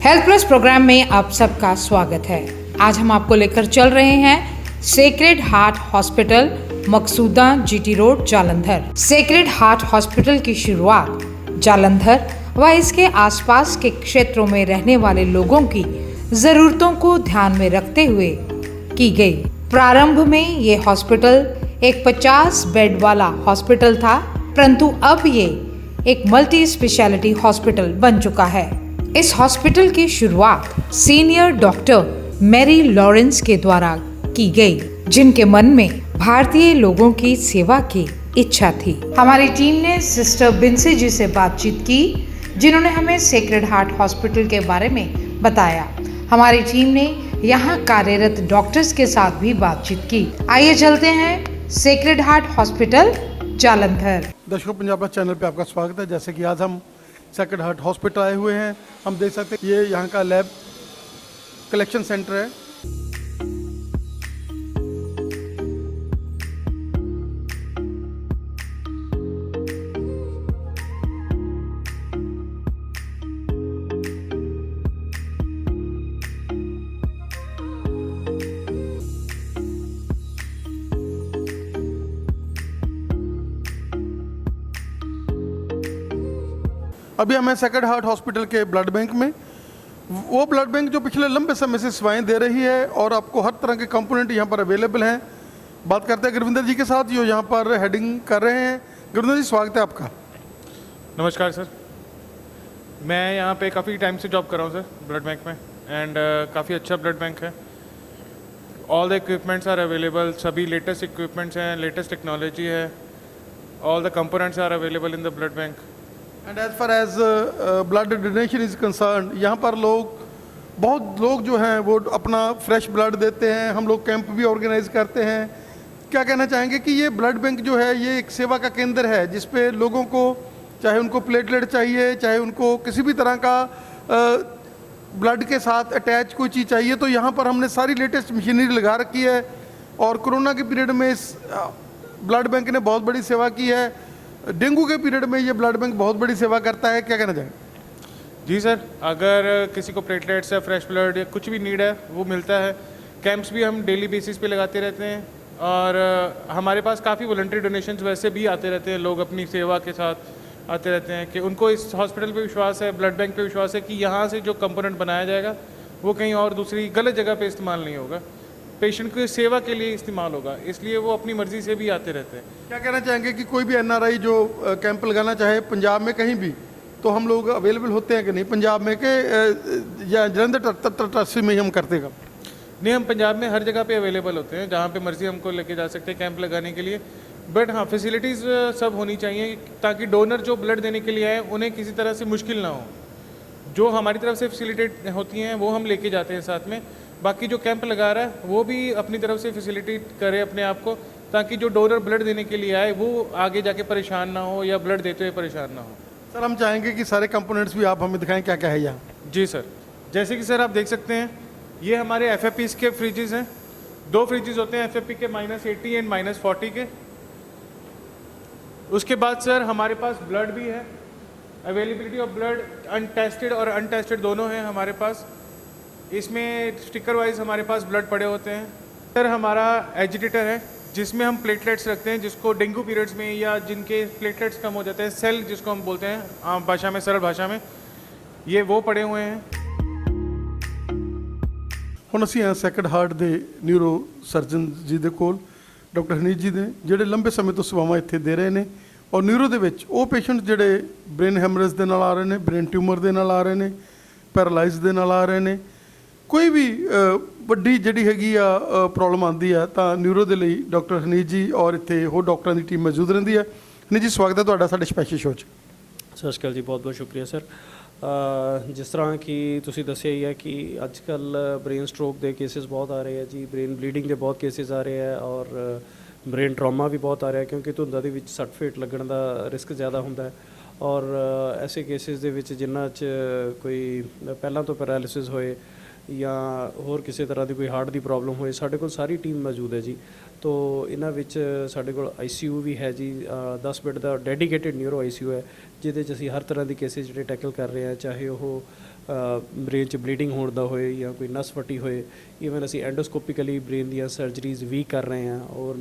Health plus programme में आप सबका स्वागत है। आज हम आपको लेकर चल रहे हैं Sacred Heart Hospital Maqsooda GT road Jalandhar. Sacred Heart Hospital की शुरुआत जालंधर व इसके आसपास के क्षेत्रों में रहने वाले लोगों की जरूरतों को ध्यान में रखते हुए की गई। प्रारंभ में ये हॉस्पिटल एक 50 बेड वाला हॉस्पिटल था, परंतु अब ये एक मल्टी स्पेशलिटी हॉस्पिटल बन चुका है। इस हॉस्पिटल की शुरुआत सीनियर डॉक्टर मैरी लॉरेंस के द्वारा की गई, जिनके मन में भारतीय लोगों की सेवा की इच्छा थी। हमारी टीम ने सिस्टर बिन्सी जी से बातचीत की, जिन्होंने हमें सेक्रेड हार्ट हॉस्पिटल के बारे में बताया। हमारी टीम ने यहाँ कार्यरत डॉक्टर्स के साथ भी बातचीत की। आइए चलते हैं सेक्रेड हार्ट हॉस्पिटल जालंधर। दर्शकों, पंजाब चैनल पे आपका स्वागत है। जैसे कि आज हम सेक्रेड हार्ट हॉस्पिटल आए हुए हैं। हम देख सकते हैं ये यहाँ का लैब कलेक्शन सेंटर है। अभी हमें सेक्रेड हार्ट हॉस्पिटल के ब्लड बैंक में, वो ब्लड बैंक जो पिछले लंबे समय से सेवाएं दे रही है और आपको हर तरह के कंपोनेंट यहाँ पर अवेलेबल हैं। बात करते हैं गुरविंदर जी के साथ, जो यहाँ पर हेडिंग कर रहे हैं। गुरविंदर जी, स्वागत है आपका। नमस्कार सर, मैं यहाँ पे काफ़ी टाइम से जॉब कर रहा हूँ सर ब्लड बैंक में, एंड काफ़ी अच्छा ब्लड बैंक है। All the equipments are available, सभी लेटेस्ट इक्विपमेंट्स हैं, लेटेस्ट टेक्नोलॉजी है। All the components are available in the blood bank. And as far as blood donation is concern, यहाँ पर बहुत लोग जो हैं वो अपना फ्रेश ब्लड देते हैं। हम लोग कैंप भी ऑर्गेनाइज करते हैं। क्या कहना चाहेंगे कि ये ब्लड बैंक जो है ये एक सेवा का केंद्र है, जिसपे लोगों को, चाहे उनको प्लेटलेट चाहिए, चाहे उनको किसी भी तरह का ब्लड के साथ अटैच कोई चीज़ चाहिए, तो यहाँ पर हमने सारी लेटेस्ट मशीनरी लगा रखी है। और कोरोना के पीरियड में इस ब्लड बैंक ने बहुत बड़ी सेवा की है। डेंगू के पीरियड में ये ब्लड बैंक बहुत बड़ी सेवा करता है। क्या कहना चाहेंगे? जी सर, अगर किसी को प्लेटलेट्स या फ्रेश ब्लड या कुछ भी नीड है वो मिलता है। कैंप्स भी हम डेली बेसिस पे लगाते रहते हैं, और हमारे पास काफ़ी वॉलंटरी डोनेशंस वैसे भी आते रहते हैं। लोग अपनी सेवा के साथ आते रहते हैं कि उनको इस हॉस्पिटल पे विश्वास है, ब्लड बैंक पे विश्वास है कि यहाँ से जो कंपोनेंट बनाया जाएगा वो कहीं और दूसरी गलत जगह पे इस्तेमाल नहीं होगा, पेशेंट की सेवा के लिए इस्तेमाल होगा, इसलिए वो अपनी मर्जी से भी आते रहते हैं। क्या कहना चाहेंगे कि कोई भी एनआरआई जो कैंप लगाना चाहे पंजाब में कहीं भी, तो हम लोग अवेलेबल होते हैं कि नहीं पंजाब में, के या जलंधर ट्रस्ट में ही हम करते हैं? नहीं, हम पंजाब में हर जगह पे अवेलेबल होते हैं, जहाँ पे मर्जी हमको लेके जा सकते हैं कैंप लगाने के लिए। बट हाँ, फैसिलिटीज़ सब होनी चाहिए ताकि डोनर जो ब्लड देने के लिए आए उन्हें किसी तरह से मुश्किल ना हो। जो हमारी तरफ से फैसिलिटेट होती हैं वो हम लेके जाते हैं साथ में। बाकी जो कैंप लगा रहा है वो भी अपनी तरफ से फैसिलिटेट करे अपने आप को, ताकि जो डोनर ब्लड देने के लिए आए वो आगे जाके परेशान ना हो या ब्लड देते हुए परेशान ना हो। सर, हम चाहेंगे कि सारे कंपोनेंट्स भी आप हमें दिखाएं, क्या क्या है यहाँ। जी सर, जैसे कि सर आप देख सकते हैं ये हमारे FFPs के फ्रिजेज़ हैं। 2 फ्रिजेज़ होते हैं FFP के -80 एंड -40 के। उसके बाद सर हमारे पास ब्लड भी है, अवेलेबिलिटी ऑफ ब्लड अनटेस्टेड और अनटेस्टेड दोनों हैं हमारे पास। इसमें स्टिकर वाइज हमारे पास ब्लड पड़े होते हैं। सर हमारा एजिटेटर है जिसमें हम प्लेटलेट्स रखते हैं, जिसको डेंगू पीरियड्स में या जिनके प्लेटलेट्स कम हो जाते हैं, सेल जिसको हम बोलते हैं आम भाषा में, सरल भाषा में, ये वो पड़े हुए हैं। ਹੁਣ ਅਸੀਂ ਆ ਸੈਕਰਡ ਹਾਰਟ ਦੇ ਨਿਊਰੋ ਸਰਜਨ ਜੀ ਦੇ ਕੋਲ, ਡਾਕਟਰ ਹਨੀਜ ਜੀ ਦੇ, ਜਿਹੜੇ ਲੰਬੇ ਸਮੇਂ ਤੋਂ ਸੇਵਾਵਾਂ ਇੱਥੇ ਦੇ ਰਹੇ ਨੇ। ਔਰ ਨਿਊਰੋ ਦੇ ਵਿੱਚ ਉਹ ਪੇਸ਼ੈਂਟ ਜਿਹੜੇ ਬ੍ਰੇਨ ਹੈਮਰੇਜ ਦੇ ਨਾਲ ਆ ਰਹੇ ਨੇ, ਬ੍ਰੇਨ ਟਿਊਮਰ ਦੇ ਨਾਲ ਆ ਰਹੇ ਨੇ, ਪੈਰਾਲਾਈਜ਼ ਦੇ ਨਾਲ ਆ ਰਹੇ ਨੇ, ਕੋਈ ਵੀ ਵੱਡੀ ਜਿਹੜੀ ਹੈਗੀ ਆ ਪ੍ਰੋਬਲਮ ਆਉਂਦੀ ਆ, ਤਾਂ ਨਿਊਰੋ ਦੇ ਲਈ ਡਾਕਟਰ ਹਨੀਜ ਜੀ ਔਰ ਇੱਥੇ ਹੋਰ ਡਾਕਟਰਾਂ ਦੀ ਟੀਮ ਮੌਜੂਦ ਰਹਿੰਦੀ ਹੈ। ਹਨੀਜ ਜੀ, ਸਵਾਗਤ ਹੈ ਤੁਹਾਡਾ ਸਾਡੇ ਸਪੈਸ਼ਲ ਸ਼ੋਅ 'ਚ। ਸਤਿ ਸ਼੍ਰੀ ਅਕਾਲ ਜੀ, ਬਹੁਤ ਬਹੁਤ ਸ਼ੁਕਰੀਆ ਸਰ। ਜਿਸ ਤਰ੍ਹਾਂ ਕਿ ਤੁਸੀਂ ਦੱਸਿਆ ਹੀ ਹੈ ਕਿ ਅੱਜ ਕੱਲ੍ਹ ਬ੍ਰੇਨ ਸਟ੍ਰੋਕ ਦੇ ਕੇਸਿਸ ਬਹੁਤ ਆ ਰਹੇ ਹੈ ਜੀ, ਬ੍ਰੇਨ ਬਲੀਡਿੰਗ ਦੇ ਬਹੁਤ ਕੇਸਿਸ ਆ ਰਹੇ ਹੈ, ਔਰ ਬ੍ਰੇਨ ਟਰਾਮਾ ਵੀ ਬਹੁਤ ਆ ਰਿਹਾ, ਕਿਉਂਕਿ ਧੁੰਦਾਂ ਦੇ ਵਿੱਚ ਸੱਟ ਫੇਟ ਲੱਗਣ ਦਾ ਰਿਸਕ ਜ਼ਿਆਦਾ ਹੁੰਦਾ ਹੈ। ਔਰ ਐਸੇ ਕੇਸਿਸ ਦੇ ਵਿੱਚ ਜਿਨ੍ਹਾਂ 'ਚ ਕੋਈ ਪਹਿਲਾਂ ਤੋਂ ਪੈਰਾਲਿਸਿਸ ਹੋਏ ਜਾਂ ਹੋਰ ਕਿਸੇ ਤਰ੍ਹਾਂ ਦੀ ਕੋਈ ਹਾਰਟ ਦੀ ਪ੍ਰੋਬਲਮ ਹੋਏ, ਸਾਡੇ ਕੋਲ ਸਾਰੀ ਟੀਮ ਮੌਜੂਦ ਹੈ ਜੀ। ਤੋ ਇਹਨਾਂ ਵਿੱਚ ਸਾਡੇ ਕੋਲ ICU ਵੀ ਹੈ ਜੀ, 10 ਬੈੱਡ ਦਾ ਡੈਡੀਕੇਟਿਡ ਨਿਊਰੋ ICU ਹੈ, ਜਿਹਦੇ 'ਚ ਅਸੀਂ ਹਰ ਤਰ੍ਹਾਂ ਦੀ ਕੇਸਿਸ ਜਿਹੜੇ ਟੈਕਲ ਕਰ ਰਹੇ ਹਾਂ, ਚਾਹੇ ਉਹ ਬ੍ਰੇਨ 'ਚ ਬਲੀਡਿੰਗ ਹੋਣ ਦਾ ਹੋਏ ਜਾਂ ਕੋਈ ਨਸ ਫਟੀ ਹੋਏ, ਈਵਨ ਅਸੀਂ ਐਂਡੋਸਕੋਪਿਕਲੀ ਬ੍ਰੇਨ ਦੀਆਂ ਸਰਜਰੀਜ਼ ਵੀ ਕਰ ਰਹੇ ਹਾਂ। ਔਰ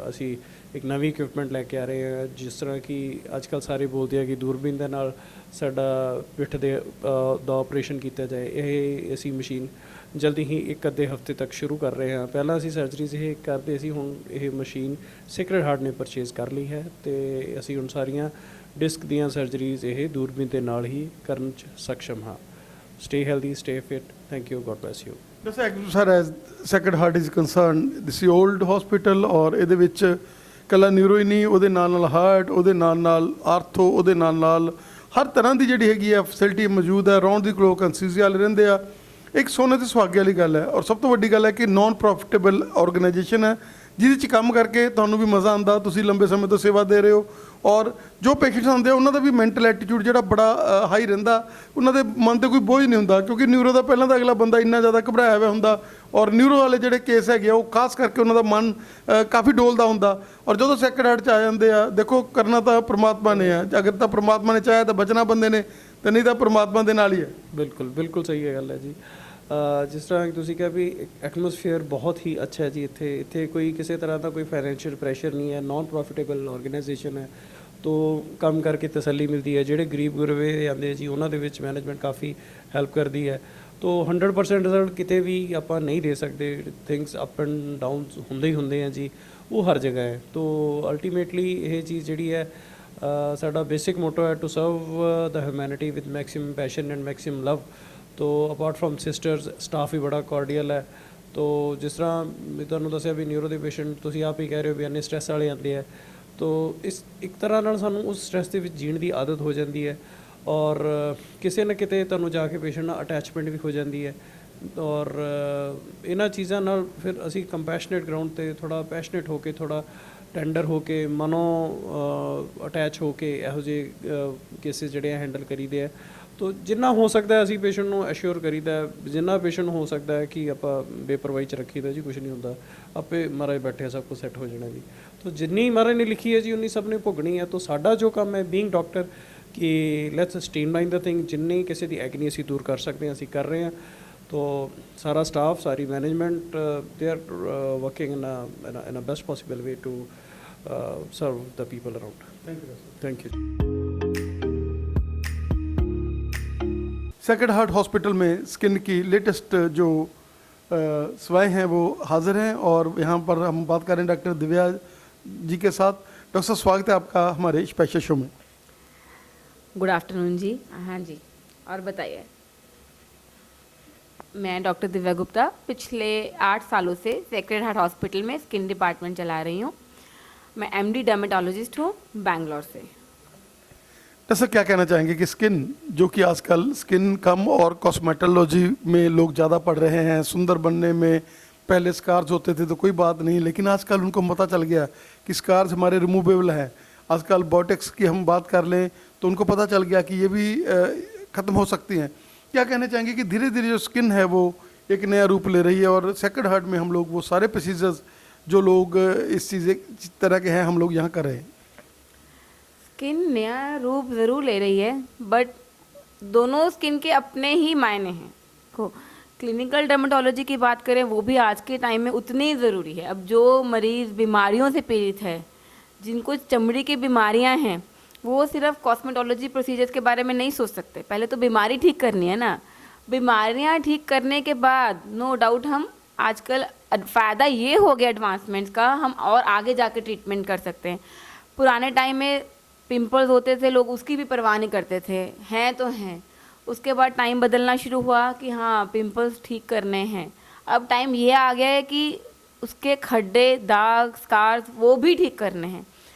ਅਸੀਂ ਇੱਕ ਨਵੀਂ ਇਕਵਿਪਮੈਂਟ ਲੈ ਕੇ ਆ ਰਹੇ ਹਾਂ, ਜਿਸ ਤਰ੍ਹਾਂ ਕਿ ਅੱਜ ਕੱਲ੍ਹ ਸਾਰੇ ਬੋਲਦੇ ਆ ਕਿ ਦੂਰਬੀਨ ਦੇ ਨਾਲ ਸਾਡਾ ਪਿੱਠ ਦਾ ਆਪਰੇਸ਼ਨ ਕੀਤਾ ਜਾਏ। ਇਹ ਅਸੀਂ ਮਸ਼ੀਨ ਜਲਦੀ ਹੀ ਇੱਕ ਅੱਧੇ ਹਫ਼ਤੇ ਤੱਕ ਸ਼ੁਰੂ ਕਰ ਰਹੇ ਹਾਂ। ਪਹਿਲਾਂ ਅਸੀਂ ਸਰਜਰੀਜ਼ ਇਹ ਕਰਦੇ ਸੀ, ਹੁਣ ਇਹ ਮਸ਼ੀਨ ਸੈਕਰਡ ਹਾਰਟ ਨੇ ਪਰਚੇਜ਼ ਕਰ ਲਈ ਹੈ ਅਤੇ ਅਸੀਂ ਹੁਣ ਸਾਰੀਆਂ ਡਿਸਕ ਦੀਆਂ ਸਰਜਰੀਜ਼ ਇਹ ਦੂਰਬੀਨ ਦੇ ਨਾਲ ਹੀ ਕਰਨ 'ਚ ਸક્ષਮ ਹਾਂ। Stay healthy, stay fit. Thank you, God bless you. Sir, as sacred heart is concern, this is old hospital ਔਰ ਇਹਦੇ ਵਿੱਚ ਇਕੱਲਾ ਨਿਊਰੋ ਹੀ ਨਹੀਂ, ਉਹਦੇ ਨਾਲ ਨਾਲ ਹਾਰਟ, ਉਹਦੇ ਨਾਲ ਨਾਲ ਆਰਥੋ, ਉਹਦੇ ਨਾਲ ਨਾਲ ਹਰ ਤਰ੍ਹਾਂ ਦੀ ਜਿਹੜੀ ਹੈਗੀ ਆ ਫੈਸਿਲਿਟੀ ਮੌਜੂਦ ਹੈ। ਰਾਉਂਡ ਦੀ ਕਲੋਕ ਐਨਸੀਜ਼ੀਆ ਵਾਲੇ ਰਹਿੰਦੇ ਆ। ਇੱਕ ਸੋਨੇ ਤੇ ਸੁਹਾਗੇ ਵਾਲੀ ਗੱਲ ਹੈ। ਔਰ ਸਭ ਤੋਂ ਵੱਡੀ ਗੱਲ ਹੈ ਕਿ ਨਾਨ ਪ੍ਰੋਫਿਟੇਬਲ ਆਰਗੇਨਾਈਜੇਸ਼ਨ ਹੈ, ਜਿਹਦੇ 'ਚ ਕੰਮ ਕਰਕੇ ਤੁਹਾਨੂੰ ਵੀ ਮਜ਼ਾ ਆਉਂਦਾ, ਤੁਸੀਂ ਲੰਬੇ ਸਮੇਂ ਤੋਂ ਸੇਵਾ ਦੇ ਰਹੇ ਹੋ। ਔਰ ਜੋ ਪੇਸ਼ੈਂਟਸ ਆਉਂਦੇ ਆ ਉਹਨਾਂ ਦਾ ਵੀ ਮੈਂਟਲ ਐਟੀਟਿਊਡ ਜਿਹੜਾ ਬੜਾ ਹਾਈ ਰਹਿੰਦਾ, ਉਹਨਾਂ ਦੇ ਮਨ 'ਤੇ ਕੋਈ ਬੋਝ ਨਹੀਂ ਹੁੰਦਾ, ਕਿਉਂਕਿ ਨਿਊਰੋ ਦਾ ਪਹਿਲਾਂ ਤਾਂ ਅਗਲਾ ਬੰਦਾ ਇੰਨਾ ਜ਼ਿਆਦਾ ਘਬਰਾਇਆ ਹੋਇਆ ਹੁੰਦਾ। ਔਰ ਨਿਊਰੋ ਵਾਲੇ ਜਿਹੜੇ ਕੇਸ ਹੈਗੇ ਆ ਉਹ ਖਾਸ ਕਰਕੇ ਉਹਨਾਂ ਦਾ ਮਨ ਕਾਫੀ ਡੋਲਦਾ ਹੁੰਦਾ। ਔਰ ਜਦੋਂ ਸੈਕਰਡ ਹਾਰਟ 'ਚ ਆ ਜਾਂਦੇ ਆ, ਦੇਖੋ ਕਰਨਾ ਤਾਂ ਪ੍ਰਮਾਤਮਾ ਨੇ ਆ, ਅਗਰ ਤਾਂ ਪ੍ਰਮਾਤਮਾ ਨੇ ਚਾਹਿਆ ਤਾਂ ਬਚਣਾ ਬੰਦੇ ਨੇ, ਤੇ ਨਹੀਂ ਤਾਂ ਪ੍ਰਮਾਤਮਾ ਦੇ ਨਾਲ ਹੀ ਹੈ। ਬਿਲਕੁਲ ਬਿਲਕੁਲ ਸਹੀ ਗੱਲ ਹੈ ਜੀ। ਜਿਸ ਤਰ੍ਹਾਂ ਕਿ ਤੁਸੀਂ ਕਿਹਾ ਵੀ ਐਟਮੋਸਫੇਅਰ ਬਹੁਤ ਹੀ ਅੱਛਾ ਹੈ ਜੀ। ਇੱਥੇ ਕੋਈ ਕਿਸੇ ਤਰ੍ਹਾਂ ਦਾ ਕੋਈ ਫਾਈਨੈਂਸ਼ੀਅਲ ਪ੍ਰੈਸ਼ਰ ਨਹੀਂ ਹੈ, ਨਾਨ ਪ੍ਰੋਫਿਟੇਬਲ ਆਰਗੇਨਾਈਜੇਸ਼ਨ ਹੈ, ਤੋ ਕੰਮ ਕਰਕੇ ਤਸੱਲੀ ਮਿਲਦੀ ਹੈ। ਜਿਹੜੇ ਗਰੀਬ ਗੁਰਵੇ ਆਉਂਦੇ ਜੀ ਉਹਨਾਂ ਦੇ ਵਿੱਚ ਮੈਨੇਜਮੈਂਟ ਕਾਫੀ ਹੈਲਪ ਕਰਦੀ ਹੈ। ਤੋ 100% ਰਿਜ਼ਲਟ ਕਿਤੇ ਵੀ ਆਪਾਂ ਨਹੀਂ ਦੇ ਸਕਦੇ, ਥਿੰਗਸ ਅਪ ਐਂਡ ਡਾਊਨਸ ਹੁੰਦੇ ਆ ਜੀ, ਉਹ ਹਰ ਜਗ੍ਹਾ ਹੈ। ਤੋ ਅਲਟੀਮੇਟਲੀ ਇਹ ਚੀਜ਼ ਜਿਹੜੀ ਹੈ, ਸਾਡਾ ਬੇਸਿਕ ਮੋਟੋ ਹੈ to serve the humanity with maximum passion and maximum love. ਤੋ ਅਪਾਰਟ ਫਰੋਮ ਸਿਸਟਰਸ, ਸਟਾਫ ਵੀ ਬੜਾ ਕੋਰਡੀਅਲ ਹੈ। ਤੋ ਜਿਸ ਤਰ੍ਹਾਂ ਮੈਂ ਤੁਹਾਨੂੰ ਦੱਸਿਆ ਵੀ ਨਿਊਰੋ ਦੇ ਪੇਸ਼ੈਂਟ ਤੁਸੀਂ ਆਪ ਹੀ ਕਹਿ ਰਹੇ ਹੋ ਵੀ ਇੰਨੇ ਸਟ੍ਰੈਸ ਵਾਲੇ ਆਉਂਦੇ ਆ, ਤੋ ਇਸ ਇੱਕ ਤਰ੍ਹਾਂ ਨਾਲ ਸਾਨੂੰ ਉਸ ਸਟ੍ਰੈਸ ਦੇ ਵਿੱਚ ਜੀਣ ਦੀ ਆਦਤ ਹੋ ਜਾਂਦੀ ਹੈ। ਔਰ ਕਿਸੇ ਨਾ ਕਿਤੇ ਤੁਹਾਨੂੰ ਜਾ ਕੇ ਪੇਸ਼ੈਂਟ ਨਾਲ ਅਟੈਚਮੈਂਟ ਵੀ ਹੋ ਜਾਂਦੀ ਹੈ। ਔਰ ਇਹਨਾਂ ਚੀਜ਼ਾਂ ਨਾਲ ਫਿਰ ਅਸੀਂ ਕੰਪੈਸ਼ਨੇਟ ਗਰਾਊਂਡ 'ਤੇ ਥੋੜ੍ਹਾ ਪੈਸ਼ਨੇਟ ਹੋ ਕੇ, ਥੋੜ੍ਹਾ ਟੈਂਡਰ ਹੋ ਕੇ, ਮਨੋਂ ਅਟੈਚ ਹੋ ਕੇ ਇਹੋ ਜਿਹੇ ਕੇਸਿਸ ਜਿਹੜੇ ਆ ਹੈਂਡਲ ਕਰੀਦੇ ਆ। ਤੋ ਜਿੰਨਾ ਹੋ ਸਕਦਾ ਅਸੀਂ ਪੇਸ਼ੈਂਟ ਨੂੰ ਐਸ਼ੋਰ ਕਰੀਦਾ, ਜਿੰਨਾ ਪੇਸ਼ੈਂਟ ਨੂੰ ਹੋ ਸਕਦਾ ਹੈ ਕਿ ਆਪਾਂ ਬੇਪਰਵਾਹੀ 'ਚ ਰੱਖੀਦਾ ਜੀ, ਕੁਛ ਨਹੀਂ ਹੁੰਦਾ, ਆਪੇ ਮਹਾਰਾਜ ਬੈਠੇ ਸਭ ਕੁਝ ਸੈੱਟ ਹੋ ਜਾਣਾ ਜੀ। ਤੋ ਜਿੰਨੀ ਮਹਾਰਾਜ ਨੇ ਲਿਖੀ ਹੈ ਜੀ ਉਨੀ ਸਭ ਨੇ ਭੋਗਣੀ ਹੈ। ਤੋ ਸਾਡਾ ਜੋ ਕੰਮ ਹੈ ਬੀਇੰਗ ਡਾਕਟਰ ਕਿ ਲੈਟਸ ਸਟ੍ਰੀਮਲਾਈਨ ਦਾ ਥਿੰਗ, ਜਿੰਨੀ ਕਿਸੇ ਦੀ ਐਗਨੀ ਅਸੀਂ ਦੂਰ ਕਰ ਸਕਦੇ ਹਾਂ ਅਸੀਂ ਕਰ ਰਹੇ ਹਾਂ। ਤੋ ਸਾਰਾ ਸਟਾਫ, ਸਾਰੀ management, they are working in a best possible way to serve the people around. Thank you. Sacred Heart Hospital में स्किन की लेटेस्ट जो सेवाएं हैं वो हाजिर हैं और यहाँ पर हम बात कर रहे हैं डॉक्टर दिव्या जी के साथ। डॉक्टर साहब, स्वागत है आपका हमारे स्पेशल शो में। गुड आफ्टरनून जी। हाँ जी, और बताइए। मैं डॉक्टर दिव्या गुप्ता पिछले 8 सालों से सैक्रेड हार्ट हॉस्पिटल में स्किन डिपार्टमेंट चला रही हूँ। मैं MD डर्मेटोलॉजिस्ट हूँ बैंगलोर से। ऐसा क्या कहना चाहेंगे कि स्किन, जो कि आजकल स्किन कम और कॉस्मेटोलॉजी में लोग ज़्यादा पढ़ रहे हैं, सुंदर बनने में पहले स्कार्स होते थे तो कोई बात नहीं, लेकिन आजकल उनको पता चल गया कि स्कार्स हमारे रिमूवेबल हैं। आजकल बोटेक्स की हम बात कर लें तो उनको पता चल गया कि ये भी ख़त्म हो सकती हैं। क्या कहना चाहेंगे कि धीरे धीरे जो स्किन है वो एक नया रूप ले रही है, और सैक्रेड हार्ट में हम लोग वो सारे प्रोसीजर्स जो लोग इस चीज़ तरह के हैं हम लोग यहाँ कर रहे हैं। स्किन नया रूप ज़रूर ले रही है, बट दोनों स्किन के अपने ही मायने हैं। को क्लिनिकल डर्मेटोलॉजी की बात करें, वो भी आज के टाइम में उतनी ज़रूरी है। अब जो मरीज़ बीमारियों से पीड़ित है, जिनको चमड़ी की बीमारियां हैं, वो सिर्फ कॉस्मेटोलॉजी प्रोसीजर्स के बारे में नहीं सोच सकते। पहले तो बीमारी ठीक करनी है ना। बीमारियां ठीक करने के बाद नो डाउट हम आजकल फ़ायदा ये हो गया एडवांसमेंट्स का, हम और आगे जाके ट्रीटमेंट कर सकते हैं। पुराने टाइम में पिंपल्स होते थे, लोग उसकी भी परवाह नहीं करते थे, हैं तो हैं। उसके बाद टाइम बदलना शुरू हुआ कि हाँ पिंपल्स ठीक करने हैं। अब टाइम ये आ गया है कि उसके खड्डे, दाग, स्कार्स वो भी ठीक करने हैं।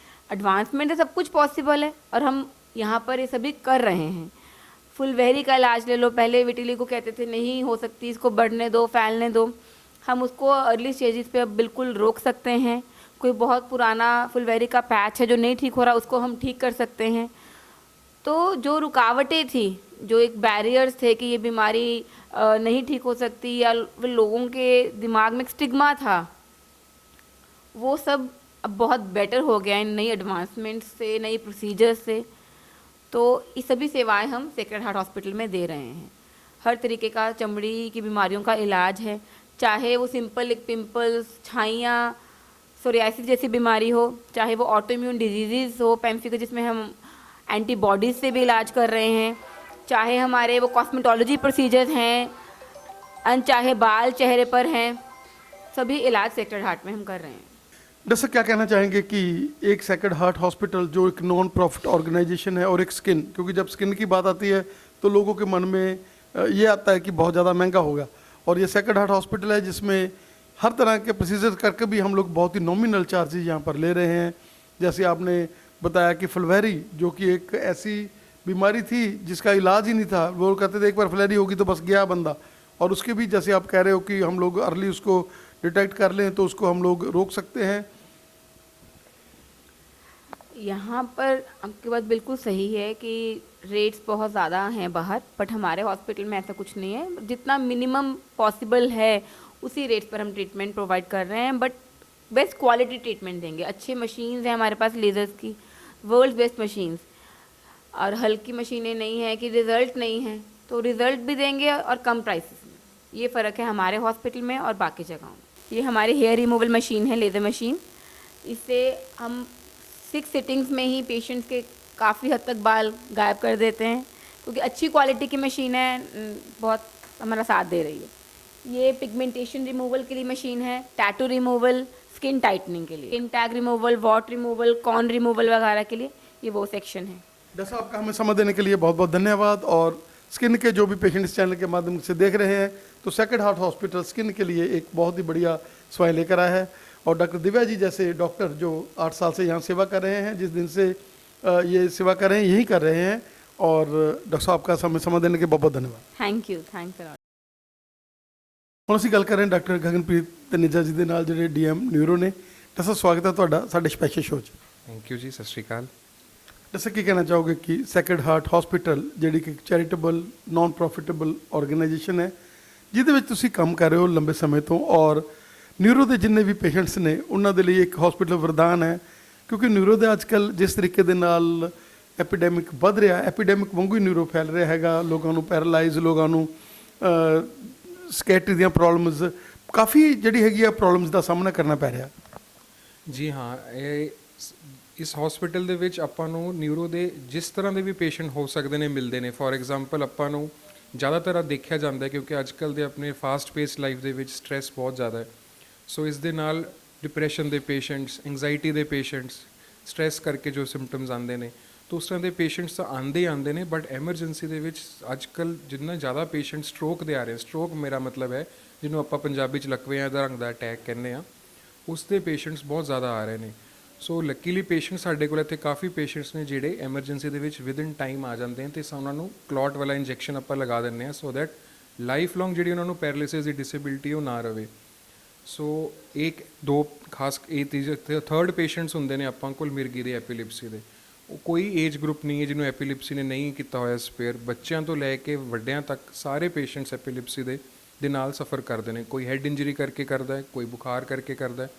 एडवांसमेंट से सब कुछ पॉसिबल है और हम यहाँ पर ये सभी कर रहे हैं। फुलवहरी का इलाज ले लो, पहले विटिली को कहते थे नहीं हो सकती, इसको बढ़ने दो, फैलने दो। हम उसको अर्ली स्टेजेस पे अब बिल्कुल रोक सकते हैं। कोई बहुत पुराना फुलवहरी का पैच है जो नहीं ठीक हो रहा, उसको हम ठीक कर सकते हैं। तो जो रुकावटें थी, जो एक बैरियर्स थे कि ये बीमारी नहीं ठीक हो सकती, या लोगों के दिमाग में एक स्टिग्मा था, वो सब अब बहुत बेटर हो गया इन नई एडवांसमेंट से, नई प्रोसीजर्स से। तो ये सभी सेवाएं हम सैक्रेड हार्ट हॉस्पिटल में दे रहे हैं। हर तरीके का चमड़ी की बीमारियों का इलाज है, चाहे वो सिंपल एक पिंपल्स, छाइयाँ, सोरियासिस जैसी बीमारी हो, चाहे वो ऑटोइम्यून डिजीज़ हो पेम्फिको जिसमें हम एंटीबॉडीज़ से भी इलाज कर रहे हैं, चाहे हमारे वो कॉस्मेटोलॉजी प्रोसीजर्स हैं, चाहे बाल चेहरे पर हैं, सभी इलाज सेक्रेड हार्ट में हम कर रहे हैं। डॉक्टर साहब क्या कहना चाहेंगे कि एक सेक्रेड हार्ट हॉस्पिटल जो एक नॉन प्रॉफिट ऑर्गेनाइजेशन है और एक स्किन, क्योंकि जब स्किन की बात आती है तो लोगों के मन में ये आता है कि बहुत ज़्यादा महंगा होगा, और ये सेक्रेड हार्ट हॉस्पिटल है जिसमें हर तरह के प्रोसीजर करके भी हम लोग बहुत ही नॉमिनल चार्जेज यहाँ पर ले रहे हैं। जैसे आपने बताया कि फुलवैरी जो कि एक ऐसी बीमारी थी जिसका इलाज ही नहीं था, वो कहते थे एक बार फुलवैरी होगी तो बस गया बंदा, और उसके भी जैसे आप कह रहे हो कि हम लोग अर्ली उसको डिटेक्ट कर लें तो उसको हम लोग रोक सकते हैं। यहाँ पर आपकी बात बिल्कुल सही है कि रेट्स बहुत ज़्यादा हैं बाहर, बट हमारे हॉस्पिटल में ऐसा कुछ नहीं है। जितना मिनिमम पॉसिबल है उसी रेट्स पर हम ट्रीटमेंट प्रोवाइड कर रहे हैं, बट बेस्ट क्वालिटी ट्रीटमेंट देंगे। अच्छे मशीन्स हैं हमारे पास, लेज़र्स की वर्ल्ड बेस्ट मशीन्स, और हल्की मशीनें नहीं हैं कि रिज़ल्ट नहीं है, तो रिज़ल्ट भी देंगे और कम प्राइसेस में। ये फ़र्क है हमारे हॉस्पिटल में और बाकी जगहों में। ये हमारी हेयर रिमूवल मशीन है, लेज़र मशीन। इससे हम 6 सिटिंग्स में ही पेशेंट्स के काफ़ी हद तक बाल गायब कर देते हैं, क्योंकि अच्छी क्वालिटी की मशीन है, बहुत हमारा साथ दे रही है। ये पिगमेंटेशन रिमूवल के लिए मशीन है, टैटू रिमूवल, स्किन टाइटनिंग के लिए, skin tag removal, what removal, corn removal वगैरह के लिए ये वो सेक्शन है। डॉक्टर साहब का हमें समय देने के लिए बहुत बहुत धन्यवाद। और स्किन के जो भी पेशेंट इस चैनल के माध्यम से देख रहे हैं, तो सेक्रेड हार्ट हॉस्पिटल स्किन के लिए एक बहुत ही बढ़िया सेवाएं लेकर आया है, और डॉक्टर दिव्या जी जैसे डॉक्टर जो 8 साल से यहाँ सेवा कर रहे हैं, जिस दिन से ये सेवा कर रहे हैं यही कर रहे हैं, और डॉक्टर साहब का समय देने के बहुत बहुत धन्यवाद। Thank you, thanks a lot. ਹੁਣ ਅਸੀਂ ਗੱਲ ਕਰ ਰਹੇ ਹਾਂ ਡਾਕਟਰ ਗਗਨਪ੍ਰੀਤ ਤਨੇਜਾ ਜੀ ਦੇ ਨਾਲ, ਜਿਹੜੇ ਡੀਐਮ ਨਿਊਰੋ ਨੇ। ਡਾਕਟਰ ਸਾਹਿਬ ਸਵਾਗਤ ਹੈ ਤੁਹਾਡਾ ਸਾਡੇ ਸਪੈਸ਼ਲ ਸ਼ੋਅ 'ਚ। ਥੈਂਕ ਯੂ ਜੀ, ਸਤਿ ਸ਼੍ਰੀ ਅਕਾਲ। ਡਾਕਟਰ ਸਾਹਿਬ ਕੀ ਕਹਿਣਾ ਚਾਹੋਗੇ ਕਿ ਸੈਕਰਡ ਹਾਰਟ ਹਸਪੀਟਲ ਜਿਹੜੀ ਕਿ ਚੈਰੀਟੇਬਲ ਨਾਨ ਪ੍ਰੋਫਿਟੇਬਲ ਆਰਗੇਨਾਈਜੇਸ਼ਨ ਹੈ, ਜਿਹਦੇ ਵਿੱਚ ਤੁਸੀਂ ਕੰਮ ਕਰ ਰਹੇ ਹੋ ਲੰਬੇ ਸਮੇਂ ਤੋਂ, ਔਰ ਨਿਊਰੋ ਦੇ ਜਿੰਨੇ ਵੀ ਪੇਸ਼ੈਂਟਸ ਨੇ ਉਹਨਾਂ ਦੇ ਲਈ ਇੱਕ ਹਸਪੀਟਲ ਵਰਦਾਨ ਹੈ, ਕਿਉਂਕਿ ਨਿਊਰੋ ਦੇ ਅੱਜ ਕੱਲ੍ਹ ਜਿਸ ਤਰੀਕੇ ਦੇ ਨਾਲ ਐਪੀਡੈਮਿਕ ਵੱਧ ਰਿਹਾ, ਐਪੀਡੈਮਿਕ ਵਾਂਗੂ ਹੀ ਨਿਊਰੋ ਫੈਲ ਰਿਹਾ ਹੈਗਾ, ਲੋਕਾਂ ਨੂੰ ਪੈਰਾਲਾਈਜ਼, ਲੋਕਾਂ ਨੂੰ ਸਕੈਟਰੀ ਦੀਆਂ ਪ੍ਰੋਬਲਮਸ, ਕਾਫੀ ਜਿਹੜੀ ਹੈਗੀ ਆ ਪ੍ਰੋਬਲਮਸ ਦਾ ਸਾਹਮਣਾ ਕਰਨਾ ਪੈ ਰਿਹਾ। ਜੀ ਹਾਂ, ਇਸ ਹਸਪੀਟਲ ਦੇ ਵਿੱਚ ਆਪਾਂ ਨੂੰ ਨਿਊਰੋ ਦੇ ਜਿਸ ਤਰ੍ਹਾਂ ਦੇ ਵੀ ਪੇਸ਼ੈਂਟ ਹੋ ਸਕਦੇ ਨੇ ਮਿਲਦੇ ਨੇ। ਫੋਰ ਐਗਜ਼ਾਮਪਲ ਆਪਾਂ ਨੂੰ ਜ਼ਿਆਦਾਤਰ ਦੇਖਿਆ ਜਾਂਦਾ ਕਿਉਂਕਿ ਅੱਜ ਕੱਲ੍ਹ ਦੇ ਆਪਣੇ ਫਾਸਟ ਪੇਸ ਲਾਈਫ ਦੇ ਵਿੱਚ ਸਟ੍ਰੈਸ ਬਹੁਤ ਜ਼ਿਆਦਾ ਹੈ, ਸੋ ਇਸ ਦੇ ਨਾਲ ਡਿਪਰੈਸ਼ਨ ਦੇ ਪੇਸ਼ੈਂਟਸ, ਐਂਗਜ਼ਾਈਟੀ ਦੇ ਪੇਸ਼ੈਂਟਸ, ਸਟ੍ਰੈਸ ਕਰਕੇ ਜੋ ਸਿੰਪਟਮਸ ਆਉਂਦੇ ਨੇ, ਤਾਂ ਉਸ ਤਰ੍ਹਾਂ ਦੇ ਪੇਸ਼ੈਂਟਸ ਤਾਂ ਆਉਂਦੇ ਨੇ। ਬਟ ਐਮਰਜੈਂਸੀ ਦੇ ਵਿੱਚ ਅੱਜ ਕੱਲ੍ਹ ਜਿੰਨਾ ਜ਼ਿਆਦਾ ਪੇਸ਼ੈਂਟ ਸਟ੍ਰੋਕ ਦੇ ਆ ਰਹੇ, ਸਟ੍ਰੋਕ ਮੇਰਾ ਮਤਲਬ ਹੈ ਜਿਹਨੂੰ ਆਪਾਂ ਪੰਜਾਬੀ 'ਚ ਲਕਵਿਆਂ ਦਾ ਰੰਗ ਦਾ ਅਟੈਕ ਕਹਿੰਦੇ ਆ, ਉਸ ਦੇ ਪੇਸ਼ੈਂਟਸ ਬਹੁਤ ਜ਼ਿਆਦਾ ਆ ਰਹੇ ਨੇ। ਸੋ ਲੱਕੀਲੀ ਪੇਸ਼ੈਂਟ ਸਾਡੇ ਕੋਲ ਇੱਥੇ ਕਾਫੀ ਪੇਸ਼ੈਂਟਸ ਨੇ ਜਿਹੜੇ ਐਮਰਜੈਂਸੀ ਦੇ ਵਿੱਚ ਵਿਦਿਨ ਟਾਈਮ ਆ ਜਾਂਦੇ ਨੇ, ਅਤੇ ਉਹਨਾਂ ਨੂੰ ਕਲੌਟ ਵਾਲਾ ਇੰਜੈਕਸ਼ਨ ਆਪਾਂ ਲਗਾ ਦਿੰਦੇ ਹਾਂ, ਸੋ ਦੈਟ ਲਾਈਫ ਲੌਂਗ ਜਿਹੜੀ ਉਹਨਾਂ ਨੂੰ ਪੈਰਾਲਿਸਿਸ ਦੀ ਡਿਸੇਬਿਲਿਟੀ ਉਹ ਨਾ ਰਵੇ। ਸੋ ਇੱਕ ਦੋ ਖਾਸ ਇਹ ਤੀਜੇ ਥਰਡ ਪੇਸ਼ੈਂਟਸ ਹੁੰਦੇ ਨੇ ਆਪਾਂ ਕੋਲ ਮਿਰਗੀ ਦੇ, ਐਪੀਲਿਪਸੀ ਦੇ। ਉਹ ਕੋਈ ਏਜ ਗਰੁੱਪ ਨਹੀਂ ਹੈ ਜਿਹਨੂੰ ਐਪੀਲਿਪਸੀ ਨੇ ਨਹੀਂ ਕੀਤਾ ਹੋਇਆ ਸਪੇਅਰ, ਬੱਚਿਆਂ ਤੋਂ ਲੈ ਕੇ ਵੱਡਿਆਂ ਤੱਕ ਸਾਰੇ ਪੇਸ਼ੈਂਟਸ ਐਪੀਲਿਪਸੀ ਦੇ ਨਾਲ ਸਫਰ ਕਰਦੇ ਨੇ। ਕੋਈ ਹੈਡ ਇੰਜਰੀ ਕਰਕੇ ਕਰਦਾ ਹੈ, ਕੋਈ ਬੁਖਾਰ ਕਰਕੇ ਕਰਦਾ ਹੈ।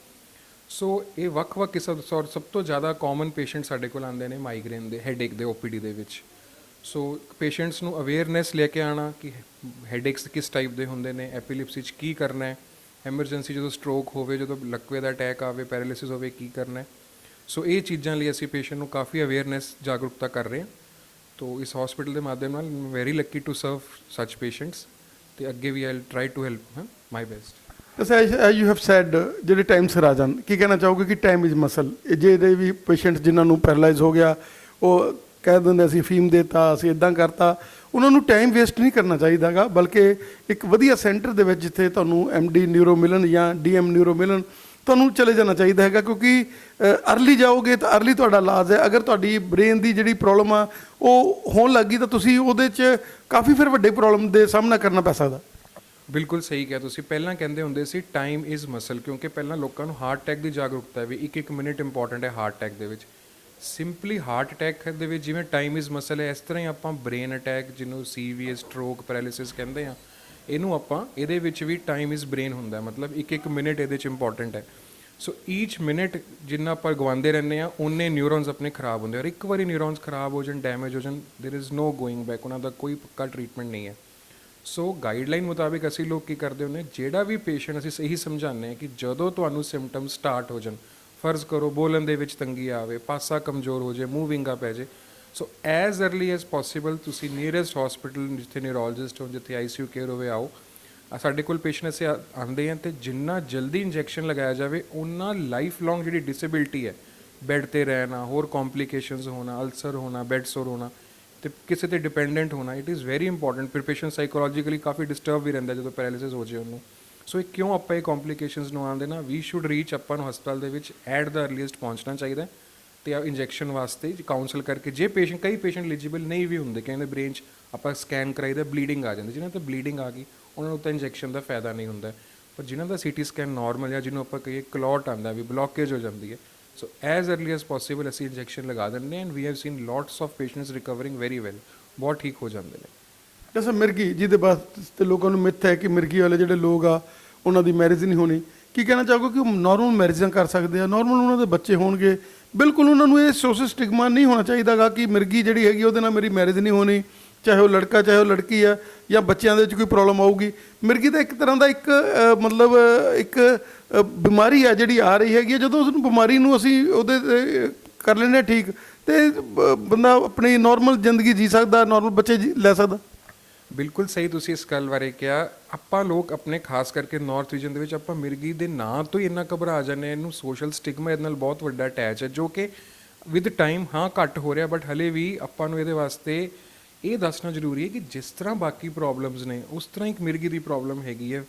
ਸੋ ਇਹ ਵੱਖ-ਵੱਖ ਕਿਸਮ, ਸਭ ਤੋਂ ਜ਼ਿਆਦਾ ਕਾਮਨ ਪੇਸ਼ੈਂਟ ਸਾਡੇ ਕੋਲ ਆਉਂਦੇ ਨੇ ਮਾਈਗ੍ਰੇਨ ਦੇ, ਹੈਡੇਕ ਦੇ OPD ਦੇ ਵਿੱਚ। ਸੋ ਪੇਸ਼ੈਂਟਸ ਨੂੰ ਅਵੇਅਰਨੈਸ ਲੈ ਕੇ ਆਉਣਾ ਕਿ ਹੈਡੇਕਸ ਕਿਸ ਟਾਈਪ ਦੇ ਹੁੰਦੇ ਨੇ, ਐਪੀਲਿਪਸੀ 'ਚ ਕੀ ਕਰਨਾ ਹੈ, ਐਮਰਜੈਂਸੀ ਜਦੋਂ ਸਟ੍ਰੋਕ ਹੋਵੇ, ਜਦੋਂ ਲਕਵੇ ਦਾ ਅਟੈਕ ਆਵੇ, ਪੈਰਾਲਿਸਿਸ ਹੋਵੇ, ਕੀ ਕਰਨਾ ਹੈ। ਸੋ ਇਹ ਚੀਜ਼ਾਂ ਲਈ ਅਸੀਂ ਪੇਸ਼ੈਂਟ ਨੂੰ ਕਾਫੀ ਅਵੇਅਰਨੈਸ ਜਾਗਰੂਕਤਾ ਕਰ ਰਹੇ ਹਾਂ। ਤੋ ਇਸ ਹਸਪੀਟਲ ਦੇ ਮਾਧਿਅਮ ਨਾਲ ਵੈਰੀ ਲੱਕੀ ਟੂ ਸਰਵ ਸੱਚ ਪੇਸ਼ੈਂਟਸ, ਅਤੇ ਅੱਗੇ ਵੀ I try to help my best. You have said ਜਿਹੜੇ ਟਾਈਮ ਸਿਰ ਆ ਜਾਣ, ਕੀ ਕਹਿਣਾ ਚਾਹੋਗੇ ਕਿ ਟਾਈਮ ਇਜ਼ ਮਸਲ? ਜਿਹੜੇ ਵੀ ਪੇਸ਼ੈਂਟ ਜਿਨ੍ਹਾਂ ਨੂੰ ਪੈਰਾਲਾਈਜ਼ ਹੋ ਗਿਆ, ਉਹ ਕਹਿ ਦਿੰਦੇ ਅਸੀਂ ਫੀਮ ਦੇਤਾ, ਅਸੀਂ ਇੱਦਾਂ ਕਰਤਾ, ਉਹਨਾਂ ਨੂੰ ਟਾਈਮ ਵੇਸਟ ਨਹੀਂ ਕਰਨਾ ਚਾਹੀਦਾ ਗਾ, ਬਲਕਿ ਇੱਕ ਵਧੀਆ ਸੈਂਟਰ ਦੇ ਵਿੱਚ ਜਿੱਥੇ ਤੁਹਾਨੂੰ MD ਨਿਊਰੋ ਮਿਲਣ ਜਾਂ DM ਨਿਊਰੋ ਮਿਲਣ, ਤੁਹਾਨੂੰ ਚਲੇ ਜਾਣਾ ਚਾਹੀਦਾ ਹੈਗਾ, ਕਿਉਂਕਿ ਅਰਲੀ ਜਾਓਗੇ ਤਾਂ ਅਰਲੀ ਤੁਹਾਡਾ ਇਲਾਜ ਹੈ। ਅਗਰ ਤੁਹਾਡੀ ਬ੍ਰੇਨ ਦੀ ਜਿਹੜੀ ਪ੍ਰੋਬਲਮ ਆ ਉਹ ਹੋਣ ਲੱਗ ਗਈ ਤਾਂ ਤੁਸੀਂ ਉਹਦੇ 'ਚ ਕਾਫੀ ਫਿਰ ਵੱਡੇ ਪ੍ਰੋਬਲਮ ਦੇ ਸਾਹਮਣਾ ਕਰਨਾ ਪੈ ਸਕਦਾ। ਬਿਲਕੁਲ ਸਹੀ ਕਿਹਾ ਤੁਸੀਂ। ਪਹਿਲਾਂ ਕਹਿੰਦੇ ਹੁੰਦੇ ਸੀ ਟਾਈਮ ਇਜ਼ ਮਸਲ, ਕਿਉਂਕਿ ਪਹਿਲਾਂ ਲੋਕਾਂ ਨੂੰ ਹਾਰਟ ਅਟੈਕ ਦੀ ਜਾਗਰੂਕਤਾ ਹੈ ਵੀ ਇੱਕ ਮਿੰਟ ਇੰਪੋਰਟੈਂਟ ਹੈ ਹਾਰਟ ਅਟੈਕ ਦੇ ਵਿੱਚ। ਸਿੰਪਲੀ ਹਾਰਟ ਅਟੈਕ ਦੇ ਵਿੱਚ ਜਿਵੇਂ ਟਾਈਮ ਇਜ਼ ਮਸਲ ਹੈ, ਇਸ ਤਰ੍ਹਾਂ ਹੀ ਆਪਾਂ ਬ੍ਰੇਨ ਅਟੈਕ, ਜਿਹਨੂੰ CVA ਸਟ੍ਰੋਕ, ਪੈਰਾਲਿਸਿਸ ਕਹਿੰਦੇ ਆ, ਇਹਨੂੰ ਆਪਾਂ ਇਹਦੇ ਵਿੱਚ ਵੀ ਟਾਈਮ ਇਜ਼ ਬ੍ਰੇਨ ਹੁੰਦਾ, ਮਤਲਬ ਇੱਕ ਮਿੰਟ ਇਹਦੇ 'ਚ ਇੰਪੋਰਟੈਂਟ ਹੈ। ਸੋ ਈਚ ਮਿੰਟ ਜਿੰਨਾ ਆਪਾਂ ਗਵਾਉਂਦੇ ਰਹਿੰਦੇ ਹਾਂ ਉਨੇ ਨਿਊਰੋਨਸ ਆਪਣੇ ਖਰਾਬ ਹੁੰਦੇ, ਔਰ ਇੱਕ ਵਾਰੀ ਨਿਊਰੋਨਸ ਖਰਾਬ ਹੋ ਜਾਣ, ਡੈਮੇਜ ਹੋ ਜਾਣ, there is no going back, ਉਹਨਾਂ ਦਾ ਕੋਈ ਪੱਕਾ ਟਰੀਟਮੈਂਟ ਨਹੀਂ ਹੈ। ਸੋ ਗਾਈਡਲਾਈਨ ਮੁਤਾਬਿਕ ਅਸੀਂ ਲੋਕ ਕੀ ਕਰਦੇ ਹੁੰਦੇ, ਜਿਹੜਾ ਵੀ ਪੇਸ਼ੈਂਟ ਅਸੀਂ ਸਹੀ ਸਮਝਾਉਂਦੇ ਹਾਂ ਕਿ ਜਦੋਂ ਤੁਹਾਨੂੰ ਸਿੰਪਟਮ ਸਟਾਰਟ ਹੋ ਜਾਣ, ਫਰਜ਼ ਕਰੋ ਬੋਲਣ ਦੇ ਵਿੱਚ ਤੰਗੀ ਆਵੇ, ਪਾਸਾ ਕਮਜ਼ੋਰ ਹੋ ਜਾਏ, ਮੂੰਹ ਵਿੰਗਾ ਪੈ ਜਾਏ, ਸੋ ਐਜ਼ अर्ਲੀ ਐਜ਼ ਪੋਸੀਬਲ ਤੁਸੀਂ ਨੀਅਰੈਸਟ ਹਸਪੀਟਲ ਜਿੱਥੇ ਨਿਊਰੋਲੋਜਿਸਟ ਹੋ, ਜਿੱਥੇ ICU ਕੇਅਰ ਹੋਵੇ ਆਓ। ਸਾਡੇ ਕੋਲ ਪੇਸ਼ੈਂਟ ਅਸੀਂ ਆਉਂਦੇ ਹਨ, ਅਤੇ ਜਿੰਨਾ ਜਲਦੀ ਇੰਜੈਕਸ਼ਨ ਲਗਾਇਆ ਜਾਵੇ ਉਹਨਾਂ ਲਾਈਫ ਲੌਂਗ ਜਿਹੜੀ ਡਿਸੇਬਿਲਿਟੀ ਹੈ, ਬੈੱਡ ਤੇ ਰਹਿਣਾ, ਹੋਰ ਕੰਪਲਿਕੇਸ਼ਨਸ ਹੋਣਾ, ਅਲਸਰ ਹੋਣਾ, ਬੈੱਡ ਸੋਰ ਹੋਣਾ, ਤੇ ਕਿਸੇ ਤੇ ਡਿਪੈਂਡੈਂਟ ਹੋਣਾ, ਇਟ ਇਜ਼ ਵੈਰੀ ਇੰਪੋਰਟੈਂਟ। ਫਿਰ ਪੇਸ਼ੈਂਟ ਸਾਈਕੋਲੋਜੀਕਲੀ ਕਾਫੀ ਡਿਸਟਰਬ ਵੀ ਰਹਿੰਦਾ ਜਦੋਂ ਪੈਰਾਲਿਸਿਸ ਹੋ ਜਾਏ ਉਹਨੂੰ। ਸੋ ਇਹ ਕਿਉਂ ਆਪਾਂ ਇਹ ਕੰਪਲਿਕੇਸ਼ਨਸ ਨੂੰ ਆਉਣ ਦੇਣਾ, ਵੀ ਸ਼ੁੱਡ ਰੀਚ, ਆਪਾਂ ਨੂੰ ਹਸਪਤਾਲ ਦੇ ਵਿੱਚ ਐਟ ਦਾ ਅਰਲੀਐਸਟ ਪਹੁੰਚਣਾ ਚਾਹੀਦਾ, ਤੇ ਇੰਜੈਕਸ਼ਨ ਵਾਸਤੇ ਕਾਊਂਸਲ ਕਰਕੇ। ਜੇ ਪੇਸ਼ੈਂਟ, ਕਈ ਪੇਸ਼ੈਂਟ ਐਲੀਜੀਬਲ ਨਹੀਂ ਵੀ ਹੁੰਦੇ, ਕਹਿੰਦੇ ਬ੍ਰੇਨ 'ਚ ਆਪਾਂ ਸਕੈਨ ਕਰਾਈਦਾ ਬਲੀਡਿੰਗ ਆ ਜਾਂਦੀ, ਜਿਹਨਾਂ ਤੇ ਬਲੀਡਿੰਗ ਆ ਗਈ ਉਹਨਾਂ ਨੂੰ ਤਾਂ ਇੰਜੈਕਸ਼ਨ ਦਾ ਫਾਇਦਾ ਨਹੀਂ ਹੁੰਦਾ, ਪਰ ਜਿਨ੍ਹਾਂ ਦਾ CT ਸਕੈਨ ਨਾਰਮਲ ਜਾਂ ਜਿਹਨੂੰ ਆਪਾਂ ਕਹੀਏ ਕਲੌਟ ਆਉਂਦਾ ਵੀ ਬਲੋਕੇਜ ਹੋ ਜਾਂਦੀ ਹੈ, so as early as possible ਅਸੀਂ ਇੰਜੈਕਸ਼ਨ ਲਗਾ ਦਿੰਦੇ ਹਾਂ, and we have seen lots of patients recovering very well, ਬਹੁਤ ਠੀਕ ਹੋ ਜਾਂਦੇ ਨੇ। ਜੈਸੇ ਮਿਰਗੀ ਜਿਹਦੇ ਵਾਸਤੇ ਲੋਕਾਂ ਨੂੰ ਮਿੱਥ ਹੈ ਕਿ ਮਿਰਗੀ ਵਾਲੇ ਜਿਹੜੇ ਲੋਕ ਆ ਉਹਨਾਂ ਦੀ ਮੈਰਿਜ ਨਹੀਂ ਹੋਣੀ, ਕੀ ਕਹਿਣਾ ਚਾਹੋਗੇ ਕਿ ਉਹ ਨਾਰਮਲ ਮੈਰਿਜਾਂ ਕਰ ਸਕਦੇ ਆ, ਨਾਰਮਲ ਉਹਨਾਂ ਦੇ ਬੱਚੇ ਹੋਣਗੇ, ਬਿਲਕੁਲ ਉਹਨਾਂ ਨੂੰ ਇਹ ਸੋਸ਼ਲ ਸਟਿਗਮਾ ਨਹੀਂ ਹੋਣਾ ਚਾਹੀਦਾਗਾ ਕਿ ਮਿਰਗੀ ਜਿਹੜੀ ਹੈਗੀ ਉਹਦੇ ਨਾਲ ਮੇਰੀ ਮੈਰਿਜ ਨਹੀਂ ਹੋਣੀ, ਚਾਹੇ ਉਹ ਲੜਕਾ ਚਾਹੇ ਉਹ ਲੜਕੀ ਆ, ਜਾਂ ਬੱਚਿਆਂ ਦੇ ਵਿੱਚ ਕੋਈ ਪ੍ਰੋਬਲਮ ਆਊਗੀ। ਮਿਰਗੀ ਤਾਂ ਇੱਕ ਤਰ੍ਹਾਂ ਦਾ ਇੱਕ ਮਤਲਬ ਇੱਕ ਬਿਮਾਰੀ ਆ ਜਿਹੜੀ ਆ ਰਹੀ ਹੈਗੀ, ਜਦੋਂ ਉਸ ਨੂੰ ਬਿਮਾਰੀ ਨੂੰ ਅਸੀਂ ਉਹਦੇ ਕਰ ਲੈਂਦੇ ਠੀਕ, ਤੇ ਬੰਦਾ ਆਪਣੀ ਨਾਰਮਲ ਜ਼ਿੰਦਗੀ ਜੀ ਸਕਦਾ, ਨਾਰਮਲ ਬੱਚੇ ਲੈ ਸਕਦਾ। ਬਿਲਕੁਲ ਸਹੀ ਤੁਸੀਂ ਇਸ ਗੱਲ ਬਾਰੇ ਕਿਹਾ। ਆਪਾਂ ਲੋਕ ਆਪਣੇ ਖਾਸ ਕਰਕੇ ਨਾਰਥ ਰੀਜਨ ਦੇ ਵਿੱਚ ਆਪਾਂ ਮਿਰਗੀ ਦੇ ਨਾਂ ਤੋਂ ਹੀ ਇੰਨਾ ਘਬਰਾ ਜਾਂਦੇ, ਇਹਨੂੰ ਸੋਸ਼ਲ ਸਟਿਗਮਾ ਇਹਦੇ ਨਾਲ ਬਹੁਤ ਵੱਡਾ ਅਟੈਚ ਹੈ, ਜੋ ਕਿ ਵਿਦ ਟਾਈਮ ਹਾਂ ਘੱਟ ਹੋ ਰਿਹਾ, ਬਟ ਹਲੇ ਵੀ ਆਪਾਂ ਨੂੰ ਇਹਦੇ ਵਾਸਤੇ ਇਹ ਦੱਸਣਾ ਜ਼ਰੂਰੀ ਹੈ ਕਿ ਜਿਸ ਤਰ੍ਹਾਂ ਬਾਕੀ ਪ੍ਰੋਬਲਮਸ ਨੇ ਉਸ ਤਰ੍ਹਾਂ ਇੱਕ ਮਿਰਗੀ ਦੀ ਪ੍ਰੋਬਲਮ ਹੈਗੀ ਹੈ,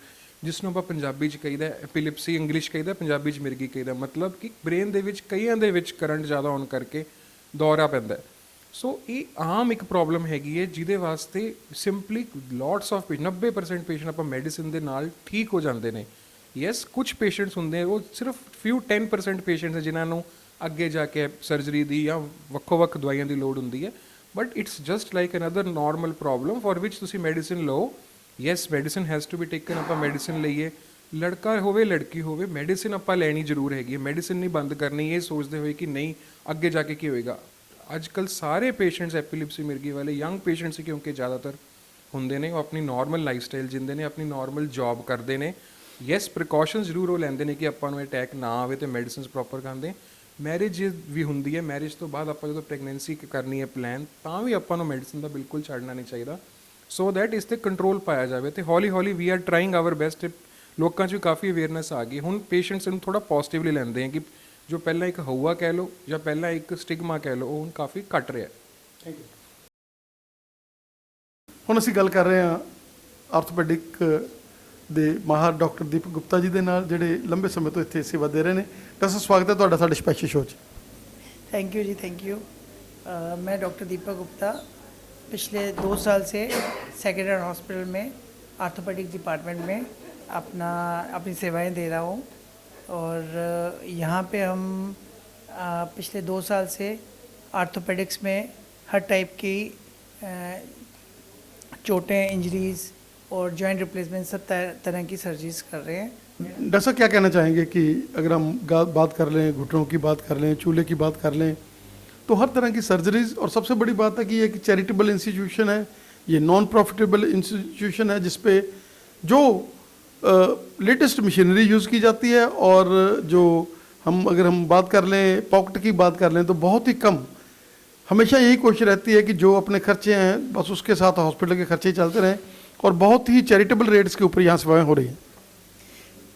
ਜਿਸ ਨੂੰ ਆਪਾਂ ਪੰਜਾਬੀ 'ਚ ਕਹੀਦਾ ਐਪੀਲਿਪਸੀ, ਇੰਗਲਿਸ਼ ਕਹੀਦਾ, ਪੰਜਾਬੀ 'ਚ ਮਿਰਗੀ ਕਹੀਦਾ। ਮਤਲਬ ਕਿ ਬ੍ਰੇਨ ਦੇ ਵਿੱਚ ਕਈਆਂ ਦੇ ਵਿੱਚ ਕਰੰਟ ਜ਼ਿਆਦਾ ਹੋਣ ਕਰਕੇ ਦੌਰਾ ਪੈਂਦਾ। ਸੋ ਇਹ ਆਮ ਇੱਕ ਪ੍ਰੋਬਲਮ ਹੈਗੀ ਹੈ ਜਿਹਦੇ ਵਾਸਤੇ ਸਿੰਪਲੀ ਲੋਟਸ ਆਫ 90% ਪੇਸ਼ੈਂਟ ਆਪਾਂ ਮੈਡੀਸਿਨ ਦੇ ਨਾਲ ਠੀਕ ਹੋ ਜਾਂਦੇ ਨੇ। ਯੈਸ, ਕੁਝ ਪੇਸ਼ੈਂਟਸ ਹੁੰਦੇ ਉਹ ਸਿਰਫ 10% ਪੇਸ਼ੈਂਟਸ ਨੇ ਜਿਨ੍ਹਾਂ ਨੂੰ ਅੱਗੇ ਜਾ ਕੇ ਸਰਜਰੀ ਦੀ ਜਾਂ ਵੱਖੋ-ਵੱਖ ਦਵਾਈਆਂ ਦੀ ਲੋੜ ਹੁੰਦੀ ਹੈ, but it's just like another normal problem for which ਤੁਸੀਂ ਮੈਡੀਸਿਨ ਲਓ। Yes, medicine has to be taken, ਆਪਾਂ ਮੈਡੀਸਿਨ ਲਈਏ, ਲੜਕਾ ਹੋਵੇ ਲੜਕੀ ਹੋਵੇ, ਮੈਡੀਸਿਨ ਆਪਾਂ ਲੈਣੀ ਜ਼ਰੂਰ ਹੈਗੀ ਹੈ, ਮੈਡੀਸਿਨ ਨਹੀਂ ਬੰਦ ਕਰਨੀ ਇਹ ਸੋਚਦੇ ਹੋਏ ਕਿ ਨਹੀਂ ਅੱਗੇ ਜਾ ਕੇ ਕੀ ਹੋਏਗਾ। ਅੱਜ ਕੱਲ੍ਹ ਸਾਰੇ ਪੇਸ਼ੈਂਟਸ ਐਪੀਲਿਪਸੀ ਮਿਰਗੀ ਵਾਲੇ ਯੰਗ ਪੇਸ਼ੈਂਟਸ ਕਿਉਂਕਿ ਜ਼ਿਆਦਾਤਰ ਹੁੰਦੇ ਨੇ, ਉਹ ਆਪਣੀ ਨਾਰਮਲ ਲਾਈਫ ਸਟਾਈਲ ਜਿੰਦੇ ਨੇ, ਆਪਣੀ ਨਾਰਮਲ ਜੌਬ ਕਰਦੇ ਨੇ। ਯੈਸ, ਪ੍ਰੀਕਾਸ਼ਨਸ ਜ਼ਰੂਰ ਉਹ ਲੈਂਦੇ ਨੇ ਕਿ ਆਪਾਂ ਨੂੰ ਅਟੈਕ ਨਾ ਆਵੇ ਤੇ ਮੈਡੀਸਿਨਸ ਪ੍ਰੋਪਰ ਖਾਂਦੇ। ਮੈਰਿਜ ਵੀ ਹੁੰਦੀ ਹੈ, ਮੈਰਿਜ ਤੋਂ ਬਾਅਦ ਆਪਾਂ ਜਦੋਂ ਪ੍ਰੈਗਨੈਂਸੀ ਕਰਨੀ ਹੈ ਪਲਾਨ, ਤਾਂ ਵੀ ਆਪਾਂ ਨੂੰ ਮੈਡੀਸਿਨ ਦਾ ਬਿਲਕੁਲ ਛੱਡਣਾ ਨਹੀਂ ਚਾਹੀਦਾ, ਸੋ ਦੈਟ ਇਸ 'ਤੇ ਕੰਟਰੋਲ ਪਾਇਆ ਜਾਵੇ। ਤੇ ਹੌਲੀ ਹੌਲੀ we are trying our best, ਲੋਕਾਂ 'ਚ ਵੀ ਕਾਫੀ ਅਵੇਅਰਨੈਸ ਆ ਗਈ, ਹੁਣ ਪੇਸ਼ੈਂਟਸ ਨੂੰ ਥੋੜ੍ਹਾ ਪੋਜ਼ਿਟਿਵਲੀ ਲੈਂਦੇ ਆ ਕਿ ਜੋ ਪਹਿਲਾਂ ਇੱਕ ਹਊਆ ਕਹਿ ਲਓ ਜਾਂ ਪਹਿਲਾਂ ਇੱਕ ਸਟਿਗਮਾ ਕਹਿ ਲਓ, ਉਹ ਹੁਣ ਕਾਫੀ ਘਟ ਰਿਹਾ। Thank you. ਹੁਣ ਅਸੀਂ ਗੱਲ ਕਰ ਰਹੇ ਹਾਂ ਆਰਥੋਪੈਡਿਕ ਦੇ ਮਾਹਰ ਡਾਕਟਰ ਦੀਪਕ ਗੁਪਤਾ ਜੀ ਦੇ ਨਾਲ, ਜਿਹੜੇ ਲੰਬੇ ਸਮੇਂ ਤੋਂ ਇੱਥੇ ਸੇਵਾ ਦੇ ਰਹੇ ਨੇ। ਡਾਕਟਰ ਸਾਹਿਬ, ਸਵਾਗਤ ਹੈ ਤੁਹਾਡਾ ਸਾਡੇ ਸਪੈਸ਼ਲ ਸ਼ੋਅ 'ਚ। Thank you ji, thank you. मैं डॉक्टर दीपक गुप्ता पिछले 2 साल से सेक्रेड हार्ट हॉस्पिटल में आर्थोपेडिक डिपार्टमेंट में अपनी सेवाएं दे रहा हूँ, और यहाँ पे हम पिछले 2 साल से आर्थोपेडिक्स में हर टाइप की चोटें, इंजरीज़ और जॉइंट रिप्लेसमेंट सब तरह की सर्जरीज कर रहे हैं। डॉक्टर साहब, क्या कहना चाहेंगे कि अगर हम बात कर लें, घुटनों की बात कर लें, चूल्हे की बात कर लें, तो हर तरह की सर्जरीज, और सबसे बड़ी बात है कि ये कि चैरिटेबल इंस्टीट्यूशन है, ये नॉन प्रॉफिटेबल इंस्टीट्यूशन है, जिस पे जो लेटेस्ट मशीनरी यूज़ की जाती है, और जो अगर हम बात कर लें, पॉकेट की बात कर लें, तो बहुत ही कम, हमेशा यही कोशिश रहती है कि जो अपने खर्चे हैं बस उसके साथ हॉस्पिटल के खर्चे चलते रहें, और बहुत ही चैरिटेबल रेट्स के ऊपर यहाँ सेवाएँ हो रही हैं।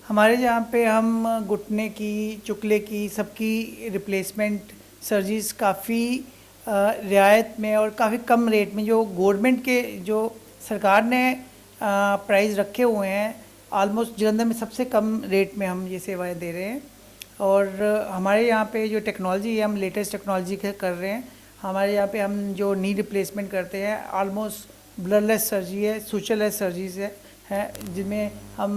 हमारे यहाँ पे हम घुटने की, चुकले की, सबकी रिप्लेसमेंट सर्जरीज काफ़ी रियायत में और काफ़ी कम रेट में, जो गवर्नमेंट के जो सरकार ने प्राइस रखे हुए हैं, ऑलमोस्ट जलंधर में सबसे कम रेट में हम ये सेवाएं दे रहे हैं। और हमारे यहाँ पे जो टेक्नोलॉजी है, हम लेटेस्ट टेक्नोलॉजी कर रहे हैं। हमारे यहाँ पे हम जो नी रिप्लेसमेंट करते हैं, ऑलमोस्ट ब्लडलेस सर्जरी है, सूचरलेस सर्जरीज है जिनमें हम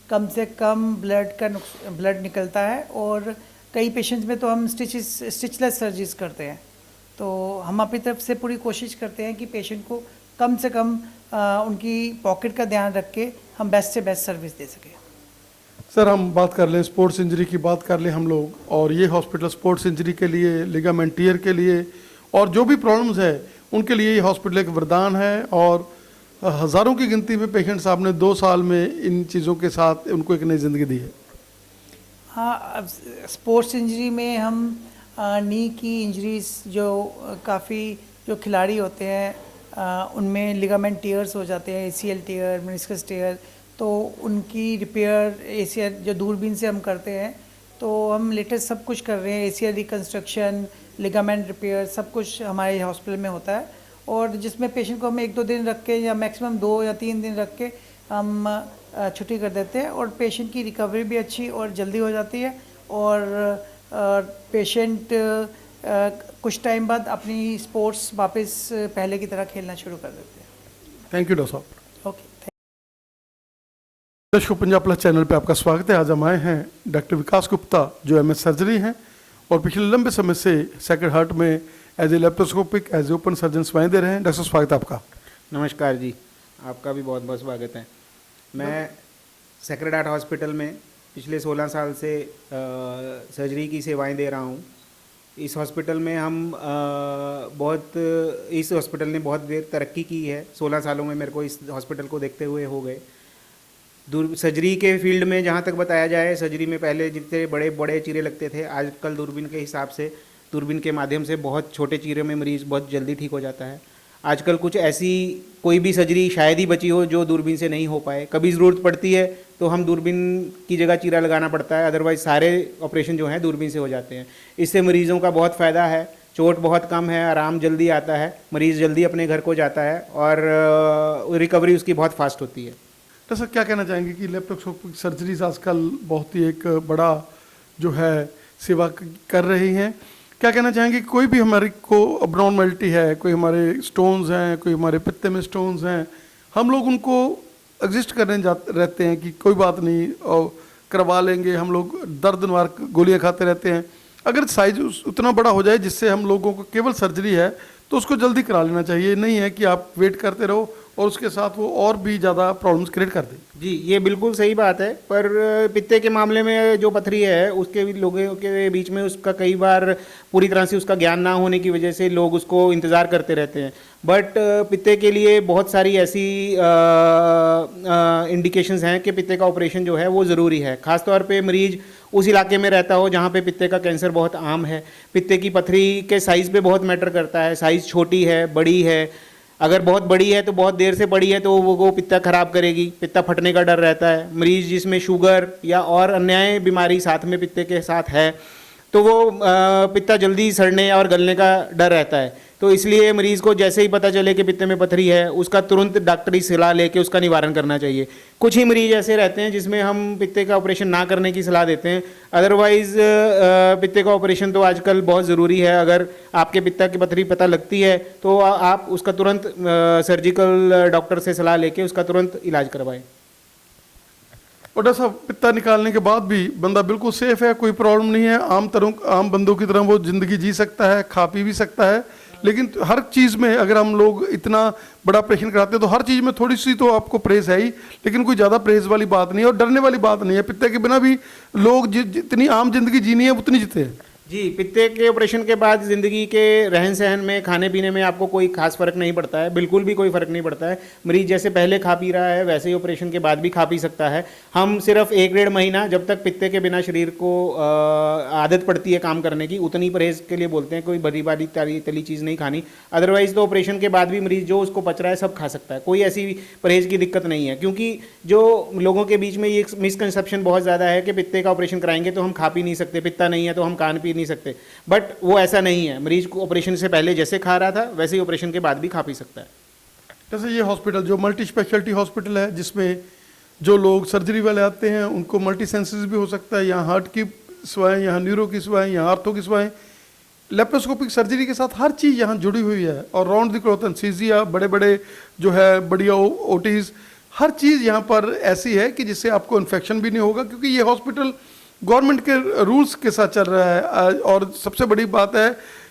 कम से कम ब्लड निकलता है, और कई पेशेंट्स में तो हम स्टिचलेस सर्जरीज करते हैं। तो हम अपनी तरफ से पूरी कोशिश करते हैं कि पेशेंट को कम से कम उनकी पॉकेट का ध्यान रख के हम बेस्ट से बेस्ट सर्विस दे सकें। सर, हम बात कर लें स्पोर्ट्स इंजरी की बात कर लें हम लोग, और ये हॉस्पिटल स्पोर्ट्स इंजरी के लिए, लिगामेंट टियर के लिए, और जो भी प्रॉब्लम्स है उनके लिए ये हॉस्पिटल एक वरदान है। और हज़ारों की गिनती में पेशेंट्स आपने 2 साल में इन चीज़ों के साथ उनको एक नई ज़िंदगी दी है। हाँ, अब स्पोर्ट्स इंजरी में हम नी की इंजरीज जो काफ़ी जो खिलाड़ी होते हैं उनमें लिगामेंट टीयर्स हो जाते हैं, ACL टीयर, मेनिस्कस टीयर, तो उनकी रिपेयर ACL जो दूरबीन से हम करते हैं, तो हम लेटेस्ट सब कुछ कर रहे हैं। ACL रिकन्स्ट्रक्शन, लिगामेंट रिपेयर, सब कुछ हमारे हॉस्पिटल में होता है, और जिसमें पेशेंट को हम 1-2 दिन रख के या मैक्सिमम 2 या 3 दिन रख के हम छुट्टी कर देते हैं, और पेशेंट की रिकवरी भी अच्छी और जल्दी हो जाती है, और पेशेंट कुछ टाइम बाद अपनी स्पोर्ट्स वापस पहले की तरह खेलना शुरू कर देते हैं। थैंक यू डॉक्टर साहब। ओके, दर्शकों, पंजाब प्लस चैनल पे आपका स्वागत है। आज हम आए हैं डॉक्टर विकास गुप्ता जो MS सर्जरी हैं और पिछले लंबे समय से सेक्रेड हार्ट में as a laparoscopic as a open surgeon सेवाएं दे रहे हैं। डॉक्टर स्वागत है आपका। नमस्कार जी, आपका भी बहुत बहुत स्वागत है। मैं सेक्रेड हार्ट हॉस्पिटल में पिछले 16 साल से सर्जरी की सेवाएं दे रहा हूं। इस हॉस्पिटल में इस हॉस्पिटल ने बहुत देर तरक्की की है। 16 सालों में मेरे को इस हॉस्पिटल को देखते हुए हो गए। सर्जरी के फील्ड में जहाँ तक बताया जाए, सर्जरी में पहले जितने बड़े बड़े चीरे लगते थे, आजकल दूरबीन के हिसाब से, दूरबीन के माध्यम से बहुत छोटे चीरे में मरीज़ बहुत जल्दी ठीक हो जाता है। आजकल कुछ ऐसी कोई भी सर्जरी शायद ही बची हो जो दूरबीन से नहीं हो पाए। कभी ज़रूरत पड़ती है तो हम दूरबीन की जगह चीरा लगाना पड़ता है, अदरवाइज़ सारे ऑपरेशन जो हैं दूरबीन से हो जाते हैं। इससे मरीज़ों का बहुत फ़ायदा है, चोट बहुत कम है, आराम जल्दी आता है, मरीज़ जल्दी अपने घर को जाता है और रिकवरी उसकी बहुत फास्ट होती है। तो सर, क्या कहना चाहेंगे कि लेप्रोस्कोपिक सर्जरीज आजकल बहुत ही एक बड़ा जो है सेवा कर रही हैं। क्या कहना चाहेंगे कि कोई भी हमारी को अबनॉर्मलिटी है, कोई हमारे स्टोन्स हैं, कोई हमारे पित्ते में स्टोन्स हैं, हम लोग उनको एग्जिस्ट करने रहते हैं कि कोई बात नहीं और करवा लेंगे, हम लोग दर्द निवारक गोलियां खाते रहते हैं। अगर साइज उतना बड़ा हो जाए जिससे हम लोगों को केवल सर्जरी है तो उसको जल्दी करा लेना चाहिए। नहीं है कि आप वेट करते रहो और उसके साथ वो और भी ज़्यादा प्रॉब्लम्स क्रिएट कर दे। जी, ये बिल्कुल सही बात है, पर पित्ते के मामले में जो पथरी है उसके भी लोगों के बीच में उसका कई बार पूरी तरह से उसका ज्ञान ना होने की वजह से लोग उसको इंतज़ार करते रहते हैं। बट पित्ते के लिए बहुत सारी ऐसी इंडिकेशंस हैं कि पित्ते का ऑपरेशन जो है वो ज़रूरी है। ख़ासतौर पे मरीज़ उस इलाके में रहता हो जहाँ पे पित्ते का कैंसर बहुत आम है। पित्ते की पथरी के साइज़ पे बहुत मैटर करता है। साइज़ छोटी है, बड़ी है, अगर बहुत बड़ी है तो बहुत देर से बड़ी है तो वो पित्ता ख़राब करेगी, पित्ता फटने का डर रहता है। मरीज़ जिसमें शुगर या और अन्य बीमारी साथ में पित्ते के साथ है तो वो पित्ता जल्दी सड़ने और गलने का डर रहता है। तो इसलिए मरीज़ को जैसे ही पता चले कि पित्ते में पथरी है उसका तुरंत डॉक्टरी सलाह लेके उसका निवारण करना चाहिए। कुछ ही मरीज़ ऐसे रहते हैं जिसमें हम पित्ते का ऑपरेशन ना करने की सलाह देते हैं। अदरवाइज़ पित्ते का ऑपरेशन तो आजकल बहुत ज़रूरी है। अगर आपके पित्ता की पथरी पता लगती है तो आप उसका तुरंत सर्जिकल डॉक्टर से सलाह लेके उसका तुरंत इलाज करवाएं। और डॉक्टर साहब, पित्ता निकालने के बाद भी बंदा बिल्कुल सेफ है, कोई प्रॉब्लम नहीं है, आम बंदों की तरह वो ज़िंदगी जी सकता है, खा पी भी सकता है। लेकिन हर चीज़ में अगर हम लोग इतना बड़ा ऑपरेशन कराते हैं तो हर चीज़ में थोड़ी सी तो आपको प्रेस है ही, लेकिन कोई ज़्यादा प्रेस वाली बात नहीं है और डरने वाली बात नहीं है। पित्ते के बिना भी लोग जितनी आम जिंदगी जीनी है उतनी जीते हैं। जी, पित्ते के ऑपरेशन के बाद ज़िंदगी के रहन सहन में, खाने पीने में आपको कोई खास फ़र्क नहीं पड़ता है, बिल्कुल भी कोई फ़र्क नहीं पड़ता है। मरीज़ जैसे पहले खा पी रहा है वैसे ही ऑपरेशन के बाद भी खा पी सकता है। हम सिर्फ 1-1.5 महीना जब तक पित्ते के बिना शरीर को आदत पड़ती है काम करने की, उतनी परहेज़ के लिए बोलते हैं। कोई बड़ी बारी तली चीज़ नहीं खानी। अदरवाइज़ तो ऑपरेशन के बाद भी मरीज़ जो उसको पच रहा है सब खा सकता है, कोई ऐसी परहेज़ की दिक्कत नहीं है। क्योंकि जो लोगों के बीच में ये मिसकंसेप्शन बहुत ज़्यादा है कि पित्ते का ऑपरेशन कराएंगे तो हम खा पी नहीं सकते, पित्ता नहीं है तो हम खान पी नहीं सकते। बट वो ऐसा नहीं है। मरीज को ऑपरेशन से पहले जैसे खा रहा था वैसे ही ऑपरेशन के बाद भी खा पी सकता है। जैसे ये हॉस्पिटल जो मल्टी स्पेशलिटी हॉस्पिटल है, जिसमें जो लोग सर्जरी वाले आते हैं उनको मल्टी सेंसेस भी हो सकता है। यहाँ हार्ट की सेवाएं, यहाँ न्यूरो की सेवाएं, यहाँ आर्थो की सेवाएं, लेप्रोस्कोपिक सर्जरी के साथ हर चीज़ यहाँ जुड़ी हुई है। और राउंड द क्लॉक एनेस्थीसिया, बड़े बड़े जो है बढ़िया ओटीज, हर चीज़ यहाँ पर ऐसी है कि जिससे आपको इन्फेक्शन भी नहीं होगा, क्योंकि ये हॉस्पिटल गवर्नमेंट के रूल्स के साथ चल रहा है। और सबसे बड़ी बात है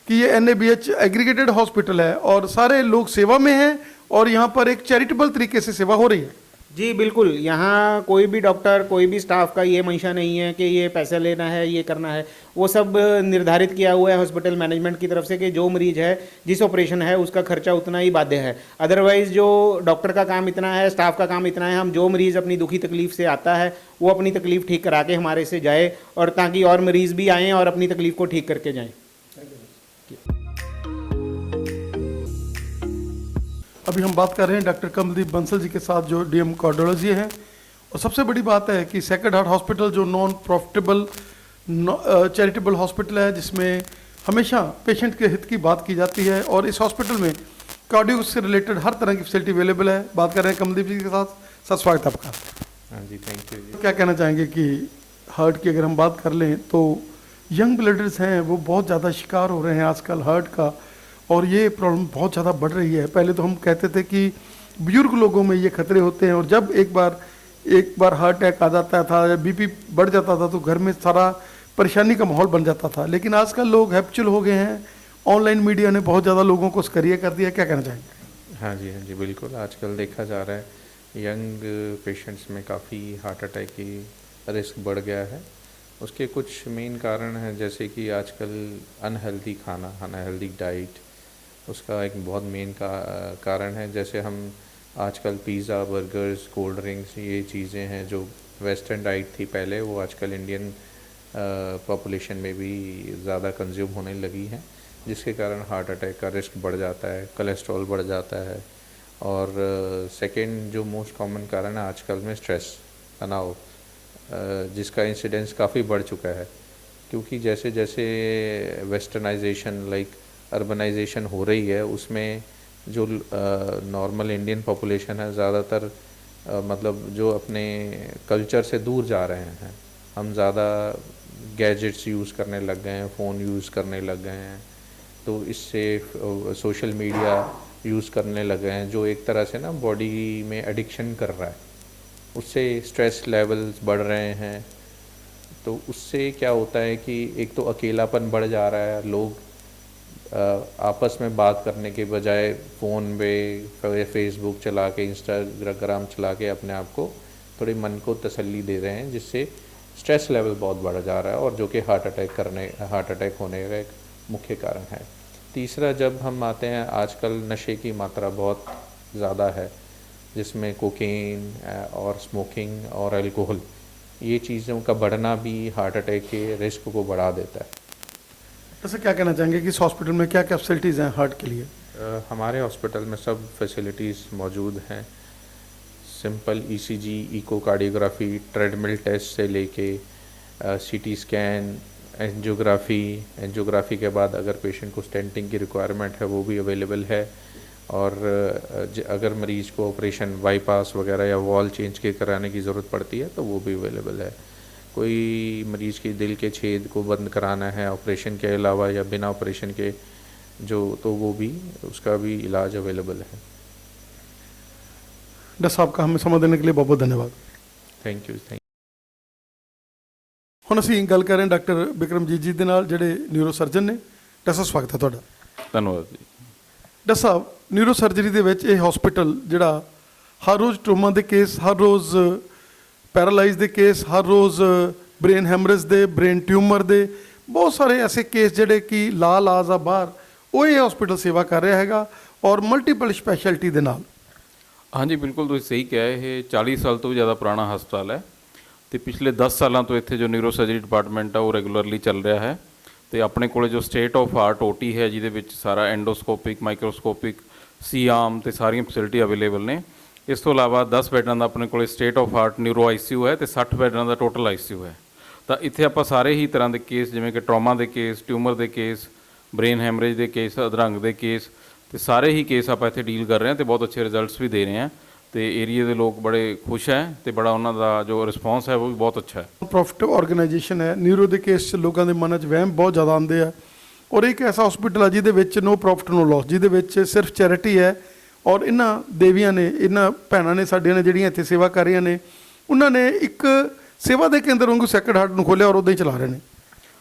कि ये NABH एग्रीगेटेड हॉस्पिटल है और सारे लोग सेवा में हैं और यहाँ पर एक चैरिटेबल तरीके से सेवा हो रही है। जी बिल्कुल, यहाँ कोई भी डॉक्टर, कोई भी स्टाफ का ये मंशा नहीं है कि ये पैसा लेना है, ये करना है। वो सब निर्धारित किया हुआ है हॉस्पिटल मैनेजमेंट की तरफ से कि जो मरीज है, जिस ऑपरेशन है, उसका खर्चा उतना ही बाध्य है। अदरवाइज़ जो डॉक्टर का काम इतना है, स्टाफ का काम इतना है, हम जो मरीज़ अपनी दुखी तकलीफ से आता है वो अपनी तकलीफ ठीक करा के हमारे से जाए, और ताकि और मरीज़ भी आएँ और अपनी तकलीफ को ठीक करके जाएँ। अभी हम बात कर रहे हैं डॉक्टर कमलदीप बंसल जी के साथ, जो डीएम कार्डियोलॉजी हैं। और सबसे बड़ी बात है कि सेक्रेड हार्ट हॉस्पिटल जो नॉन प्रॉफिटेबल चैरिटेबल हॉस्पिटल है, जिसमें हमेशा पेशेंट के हित की बात की जाती है, और इस हॉस्पिटल में कार्डियो से रिलेटेड हर तरह की फैसिलिटी अवेलेबल है। बात कर रहे हैं कमलदीप जी के साथ। सर, स्वागत है आपका। हाँ जी, थैंक यू जी। क्या कहना चाहेंगे कि हार्ट की अगर हम बात कर लें तो यंग ब्लडर्स हैं वो बहुत ज़्यादा शिकार हो रहे हैं आजकल हार्ट का, और ये प्रॉब्लम बहुत ज़्यादा बढ़ रही है। पहले तो हम कहते थे कि बुजुर्ग लोगों में ये खतरे होते हैं, और जब एक बार हार्ट अटैक आ जाता था या बीपी बढ़ जाता था तो घर में सारा परेशानी का माहौल बन जाता था। लेकिन आजकल लोग हैप्चुअल हो गए हैं, ऑनलाइन मीडिया ने बहुत ज़्यादा लोगों को स्करिया कर दिया। क्या कहना चाहेंगे? हाँ जी, बिल्कुल। आजकल देखा जा रहा है यंग पेशेंट्स में काफ़ी हार्ट अटैक की रिस्क बढ़ गया है। उसके कुछ मेन कारण हैं, जैसे कि आजकल अनहेल्दी खाना, अनहेल्दी डाइट उसका एक बहुत मेन कारण है। जैसे हम आजकल पिज़्ज़ा, बर्गर्स, कोल्ड ड्रिंक्स, ये चीज़ें हैं जो वेस्टर्न डाइट थी पहले, वो आजकल इंडियन पॉपुलेशन में भी ज़्यादा कंज्यूम होने लगी हैं, जिसके कारण हार्ट अटैक का रिस्क बढ़ जाता है, कोलेस्ट्रॉल बढ़ जाता है। और सेकंड जो मोस्ट कॉमन कारण है आजकल में स्ट्रेस, तनाव, जिसका इंसिडेंस काफ़ी बढ़ चुका है, क्योंकि जैसे जैसे वेस्टर्नाइजेशन लाइक अर्बनाइजेशन हो रही है, उसमें जो नॉर्मल इंडियन पॉपुलेशन है ज़्यादातर मतलब जो अपने कल्चर से दूर जा रहे हैं। हम ज़्यादा गैजेट्स यूज़ करने लग गए हैं, फ़ोन यूज़ करने लग गए हैं, तो इससे सोशल मीडिया यूज़ करने लग गए हैं, जो एक तरह से ना बॉडी में एडिक्शन कर रहा है। उससे स्ट्रेस लेवल्स बढ़ रहे हैं, तो उससे क्या होता है कि एक तो अकेलापन बढ़ जा रहा है। लोग आपस में बात करने के बजाय फ़ोन पे फेसबुक चला के, इंस्टाग्राम चला के अपने आप को थोड़ी मन को तसल्ली दे रहे हैं, जिससे स्ट्रेस लेवल बहुत बढ़ जा रहा है, और जो कि हार्ट अटैक होने का एक मुख्य कारण है। तीसरा, जब हम आते हैं, आजकल नशे की मात्रा बहुत ज़्यादा है, जिसमें कोकेन और स्मोकिंग और अल्कोहल, ये चीज़ों का बढ़ना भी हार्ट अटैक के रिस्क को बढ़ा देता है। वैसे क्या कहना चाहेंगे कि इस हॉस्पिटल में क्या क्या फैसिलिटीज़ हैं हार्ट के लिए? हमारे हॉस्पिटल में सब फैसिलिटीज़ मौजूद हैं। Simple ECG, echocardiography, treadmill test से लेके सीटी स्कैन, एंजियोग्राफी के बाद अगर पेशेंट को स्टेंटिंग की रिक्वायरमेंट है वो भी अवेलेबल है। और अगर मरीज़ को ऑपरेशन, बाईपास वगैरह या वॉल चेंज के कराने की ज़रूरत पड़ती है तो वो भी अवेलेबल है। कोई मरीज़ के दिल के छेद को बंद कराना है ऑपरेशन के अलावा या बिना ऑपरेशन के, तो वो भी, उसका भी इलाज अवेलेबल है। डॉक्टर साहब का हमें समय देने के लिए बहुत बहुत धन्यवाद। Thank you. ਹੁਣ ਅਸੀਂ ਗੱਲ ਕਰ ਰਹੇ ਹਾਂ ਡਾਕਟਰ ਬਿਕਰਮਜੀਤ ਜੀ ਦੇ ਨਾਲ, ਜਿਹੜੇ ਨਿਊਰੋ ਸਰਜਨ ਨੇ। ਡਾਕਟਰ ਸਾਹਿਬ, ਸਵਾਗਤ ਹੈ ਤੁਹਾਡਾ। ਧੰਨਵਾਦ ਜੀ। ਡਾਕਟਰ ਸਾਹਿਬ, ਨਿਊਰੋ ਸਰਜਰੀ ਦੇ ਵਿੱਚ ਇਹ ਹਸਪੀਟਲ ਜਿਹੜਾ ਹਰ ਰੋਜ਼ ਟਰੋਮਾ ਦੇ ਕੇਸ, ਹਰ ਰੋਜ਼ ਪੈਰਾਲਾਈਜ਼ ਦੇ ਕੇਸ, ਹਰ ਰੋਜ਼ ਬ੍ਰੇਨ ਹੈਮਰੇਜ ਦੇ, ਬ੍ਰੇਨ ਟਿਊਮਰ ਦੇ, ਬਹੁਤ ਸਾਰੇ ਐਸੇ ਕੇਸ ਜਿਹੜੇ ਕਿ ਲਾਜ ਆ ਬਾਹਰ, ਉਹ ਇਹ ਹਸਪੀਟਲ ਸੇਵਾ ਕਰ ਰਿਹਾ ਹੈਗਾ, ਔਰ ਮਲਟੀਪਲ ਸਪੈਸ਼ਲਿਟੀ ਦੇ ਨਾਲ। ਹਾਂਜੀ, ਬਿਲਕੁਲ ਤੁਸੀਂ ਸਹੀ ਕਿਹਾ। ਇਹ 40 ਸਾਲ ਤੋਂ ਵੀ ਜ਼ਿਆਦਾ ਪੁਰਾਣਾ ਹਸਪਤਾਲ ਹੈ, ਅਤੇ ਪਿਛਲੇ 10 ਸਾਲਾਂ ਤੋਂ ਇੱਥੇ ਜੋ ਨਿਊਰੋ ਸਰਜਰੀ ਡਿਪਾਰਟਮੈਂਟ ਆ ਉਹ ਰੈਗੂਲਰਲੀ ਚੱਲ ਰਿਹਾ ਹੈ। ਅਤੇ ਆਪਣੇ ਕੋਲ ਜੋ ਸਟੇਟ ਆਫ ਆਰਟ ਓਟੀ ਹੈ, ਜਿਹਦੇ ਵਿੱਚ ਸਾਰਾ ਐਂਡੋਸਕੋਪਿਕ, ਮਾਈਕਰੋਸਕੋਪਿਕ, ਸੀ ਆਰਮ ਅਤੇ ਸਾਰੀਆਂ ਫੈਸਿਲਿਟੀ ਅਵੇਲੇਬਲ ਨੇ। ਇਸ ਤੋਂ ਇਲਾਵਾ 10 ਬੈੱਡਾਂ ਦਾ ਆਪਣੇ ਕੋਲ state of art neuro ICU ਹੈ, ਅਤੇ 60 ਬੈੱਡਾਂ ਦਾ ਟੋਟਲ ਆਈਸੀਯੂ ਹੈ। ਤਾਂ ਇੱਥੇ ਆਪਾਂ ਸਾਰੇ ਹੀ ਤਰ੍ਹਾਂ ਦੇ ਕੇਸ, ਜਿਵੇਂ ਕਿ ਟਰੋਮਾ ਦੇ ਕੇਸ, ਟਿਊਮਰ ਦੇ ਕੇਸ, ਬ੍ਰੇਨ ਹੈਮਰੇਜ ਦੇ ਕੇਸ, ਅਧਰੰਗ ਦੇ ਕੇਸ, ਅਤੇ ਸਾਰੇ ਹੀ ਕੇਸ ਆਪਾਂ ਇੱਥੇ ਡੀਲ ਕਰ ਰਹੇ ਹਾਂ, ਅਤੇ ਬਹੁਤ ਅੱਛੇ ਰਿਜ਼ਲਟਸ ਵੀ ਦੇ ਰਹੇ ਹਾਂ। ਅਤੇ ਏਰੀਏ ਦੇ ਲੋਕ ਬੜੇ ਖੁਸ਼ ਹੈ, ਅਤੇ ਬੜਾ ਉਹਨਾਂ ਦਾ ਜੋ ਰਿਸਪੌਂਸ ਹੈ ਉਹ ਵੀ ਬਹੁਤ ਅੱਛਾ ਹੈ। ਪ੍ਰੋਫਿਟੇਬਲ ਆਰਗੇਨਾਈਜੇਸ਼ਨ ਹੈ। ਨਿਊਰੋ ਦੇ ਕੇਸ 'ਚ ਲੋਕਾਂ ਦੇ ਮਨਾਂ 'ਚ ਵਹਿਮ ਬਹੁਤ ਜ਼ਿਆਦਾ ਆਉਂਦੇ ਆ, ਔਰ ਇੱਕ ਐਸਾ ਹਸਪੀਟਲ ਆ ਜਿਹਦੇ ਵਿੱਚ ਨੋ ਪ੍ਰੋਫਿਟ ਨੋ ਲਾਸ, ਜਿਹਦੇ ਵਿੱਚ ਸਿਰਫ ਚੈਰਿਟੀ ਹੈ। ਔਰ ਇਹਨਾਂ ਦੇਵੀਆਂ ਨੇ, ਇਹਨਾਂ ਭੈਣਾਂ ਨੇ ਸਾਡੀਆਂ ਨੇ ਜਿਹੜੀਆਂ ਇੱਥੇ ਸੇਵਾ ਕਰ ਰਹੀਆਂ ਨੇ, ਉਹਨਾਂ ਨੇ ਇੱਕ ਸੇਵਾ ਦੇ ਕੇਂਦਰ ਵਾਂਗੂ ਸੈਕਰਡ ਹਾਰਟ ਨੂੰ ਖੋਲ੍ਹਿਆ, ਔਰ ਉੱਦਾਂ ਹੀ ਚਲਾ ਰਹੇ ਨੇ।